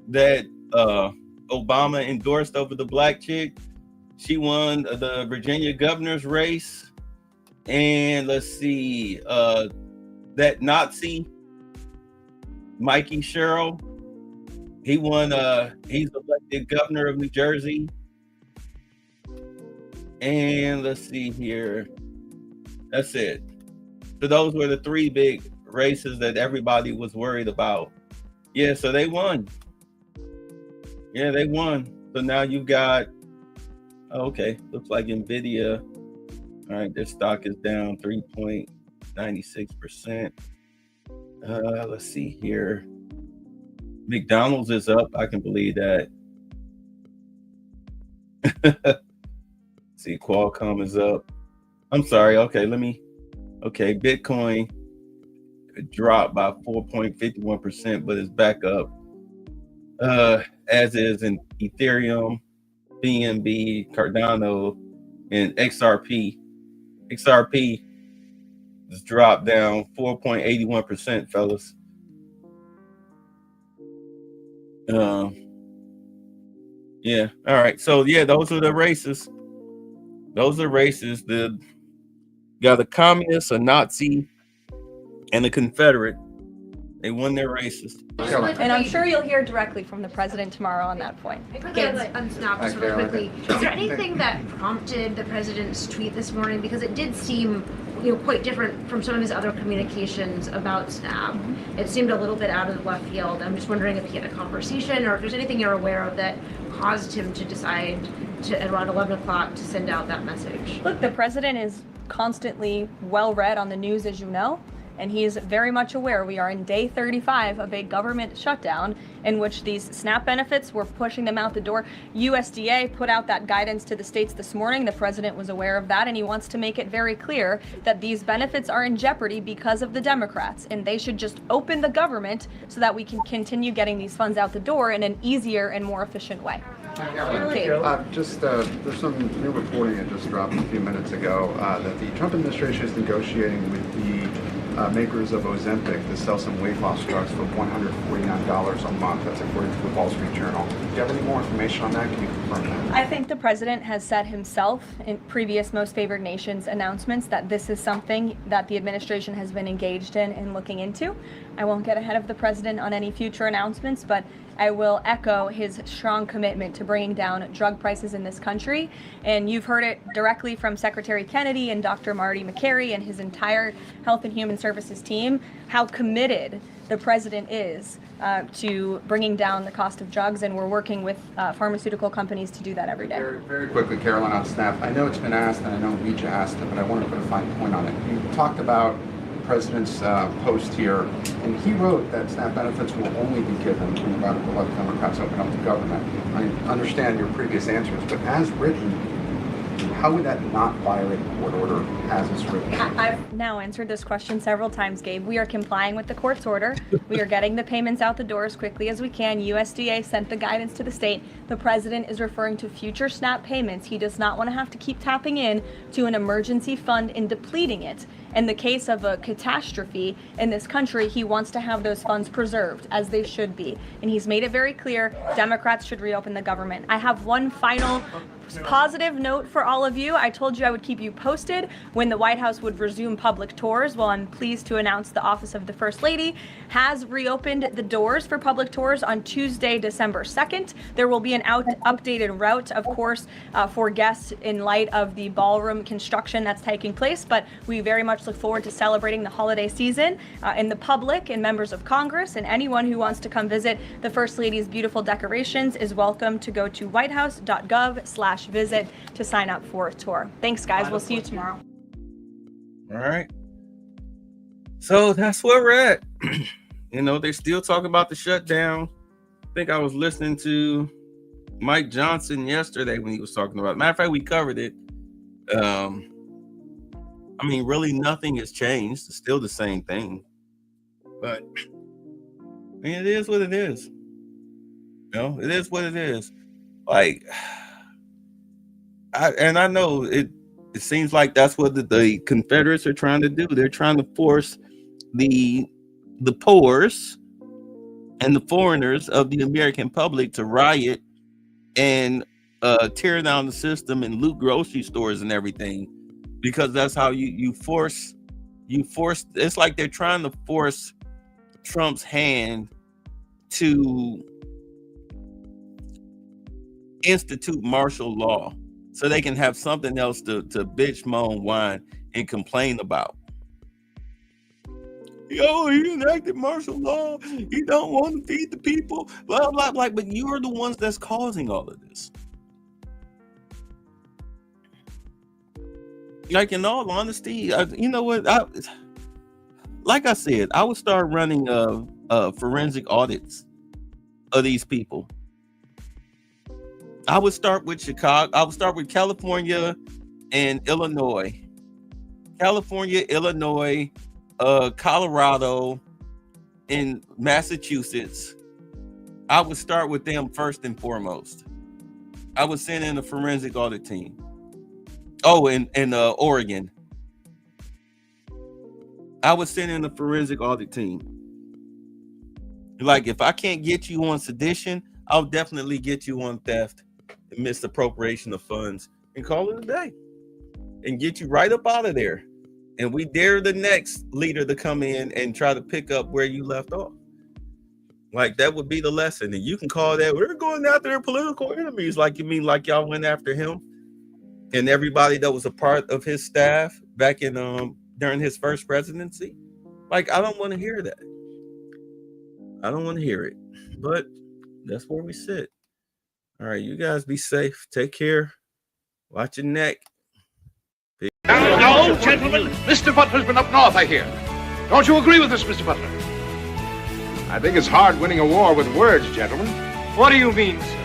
that Obama endorsed over the black chick, she won the Virginia governor's race. And let's see, that Nazi, Mikey Sherrill, he won, he's elected governor of New Jersey. And let's see here, that's it. So those were the three big races that everybody was worried about. Yeah, so they won. Yeah, they won. So now you've got, okay, looks like NVIDIA. All right, their stock is down 3.96%. Let's see here. McDonald's is up. I can believe that. See, Qualcomm is up. I'm sorry. Okay, okay, Bitcoin dropped by 4.51%, but it's back up. As is in Ethereum, BNB, Cardano, and XRP. XRP has dropped down 4.81%, fellas. Yeah. All right. So yeah, those are the races. Those are races. You got a communist, a Nazi, and a Confederate. They won their races. And I'm sure you'll hear directly from the president tomorrow on that point. Quickly on S.N.A.P, just really quickly, is there anything that prompted the president's tweet this morning? Because it did seem, quite different from some of his other communications about S.N.A.P. It seemed a little bit out of left field. I'm just wondering if he had a conversation or if there's anything you're aware of that caused him to decide to, at around 11 o'clock, to send out that message. Look, the president is constantly well read on the news, as you know, and he is very much aware we are in day 35 of a government shutdown in which these SNAP benefits, we're pushing them out the door. USDA put out that guidance to the states this morning. The president was aware of that, and he wants to make it very clear that these benefits are in jeopardy because of the Democrats, and they should just open the government so that we can continue getting these funds out the door in an easier and more efficient way. There's some new reporting that just dropped a few minutes ago that the Trump administration is negotiating with the makers of Ozempic to sell some weight loss drugs for $149 a month. That's according to the Wall Street Journal. Do you have any more information on that? Can you confirm that? I think the president has said himself in previous Most Favored Nations announcements that this is something that the administration has been engaged in and looking into. I won't get ahead of the president on any future announcements, but I will echo his strong commitment to bringing down drug prices in this country. And you've heard it directly from Secretary Kennedy and Dr. Marty Makary and his entire Health and Human Services team, how committed the president is to bringing down the cost of drugs, and we're working with pharmaceutical companies to do that every day. Very quickly, Caroline, on SNAP. I know it's been asked, and I know Reach asked it, but I want to put a fine point on it. You talked about the president's post here, and he wrote that SNAP benefits will only be given when the radical left Democrats open up the government. I understand your previous answers, but as written, how would that not violate court order as it's written? I've now answered this question several times, Gabe. We are complying with the court's order. We are getting the payments out the door as quickly as we can. USDA sent the guidance to the state. The president is referring to future SNAP payments. He does not want to have to keep tapping in to an emergency fund and depleting it. In the case of a catastrophe in this country, he wants to have those funds preserved, as they should be. And he's made it very clear Democrats should reopen the government. I have one final positive note for all of you. I told you I would keep you posted when the White House would resume public tours. Well, I'm pleased to announce the Office of the First Lady has reopened the doors for public tours on Tuesday, December 2nd. There will be an updated route, of course, for guests in light of the ballroom construction that's taking place, but we very much look forward to celebrating the holiday season, and the public and members of Congress and anyone who wants to come visit the First Lady's beautiful decorations is welcome to go to whitehouse.gov/visit to sign up for a tour. Thanks, guys. We'll see you tomorrow. All right. So that's where we're at. They're still talking about the shutdown. I think I was listening to Mike Johnson yesterday when he was talking about it. Matter of fact, we covered it. Really nothing has changed. It's still the same thing. But it is what it is. It is what it is. Like, I know it seems like that's what the Confederates are trying to do. They're trying to force the poors and the foreigners of the American public to riot and tear down the system and loot grocery stores and everything, because that's how you force. It's like they're trying to force Trump's hand to institute martial law so they can have something else to bitch, moan, whine, and complain about. He enacted martial law. He don't want to feed the people. Blah, blah, blah. But you are the ones that's causing all of this. Like, in all honesty, you know what? Like I said, I would start running forensic audits of these people. I would start with Chicago. I would start with California and Illinois. California, Illinois, Colorado, and Massachusetts. I would start with them first and foremost. I would send in a forensic audit team. Oh, and Oregon. I would send in a forensic audit team. Like, if I can't get you on sedition, I'll definitely get you on theft and misappropriation of funds and call it a day and get you right up out of there and we dare the next leader to come in and try to pick up where you left off. Like, that would be the lesson. And you can call that, we're going after their political enemies. Like, you mean like y'all went after him and everybody that was a part of his staff back in during his first presidency? Like, I don't want to hear that. I don't want to hear it. But that's where we sit. All right, you guys be safe. Take care. Watch your neck. Now, gentlemen, Mr. Butler's been up north, I hear. Don't you agree with us, Mr. Butler? I think it's hard winning a war with words, gentlemen. What do you mean, sir?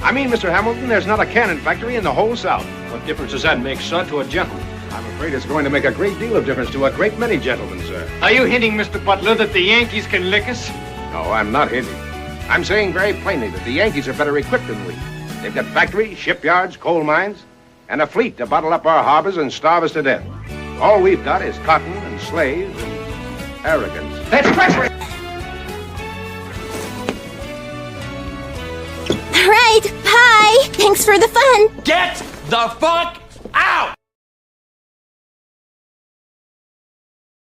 I mean, Mr. Hamilton, there's not a cannon factory in the whole South. What difference does that make, sir, to a gentleman? I'm afraid it's going to make a great deal of difference to a great many gentlemen, sir. Are you hinting, Mr. Butler, that the Yankees can lick us? No, I'm not hinting. I'm saying very plainly that the Yankees are better equipped than we. They've got factories, shipyards, coal mines, and a fleet to bottle up our harbors and starve us to death. All we've got is cotton and slaves and arrogance. That's treachery! All right, bye. Thanks for the fun. Get the fuck out!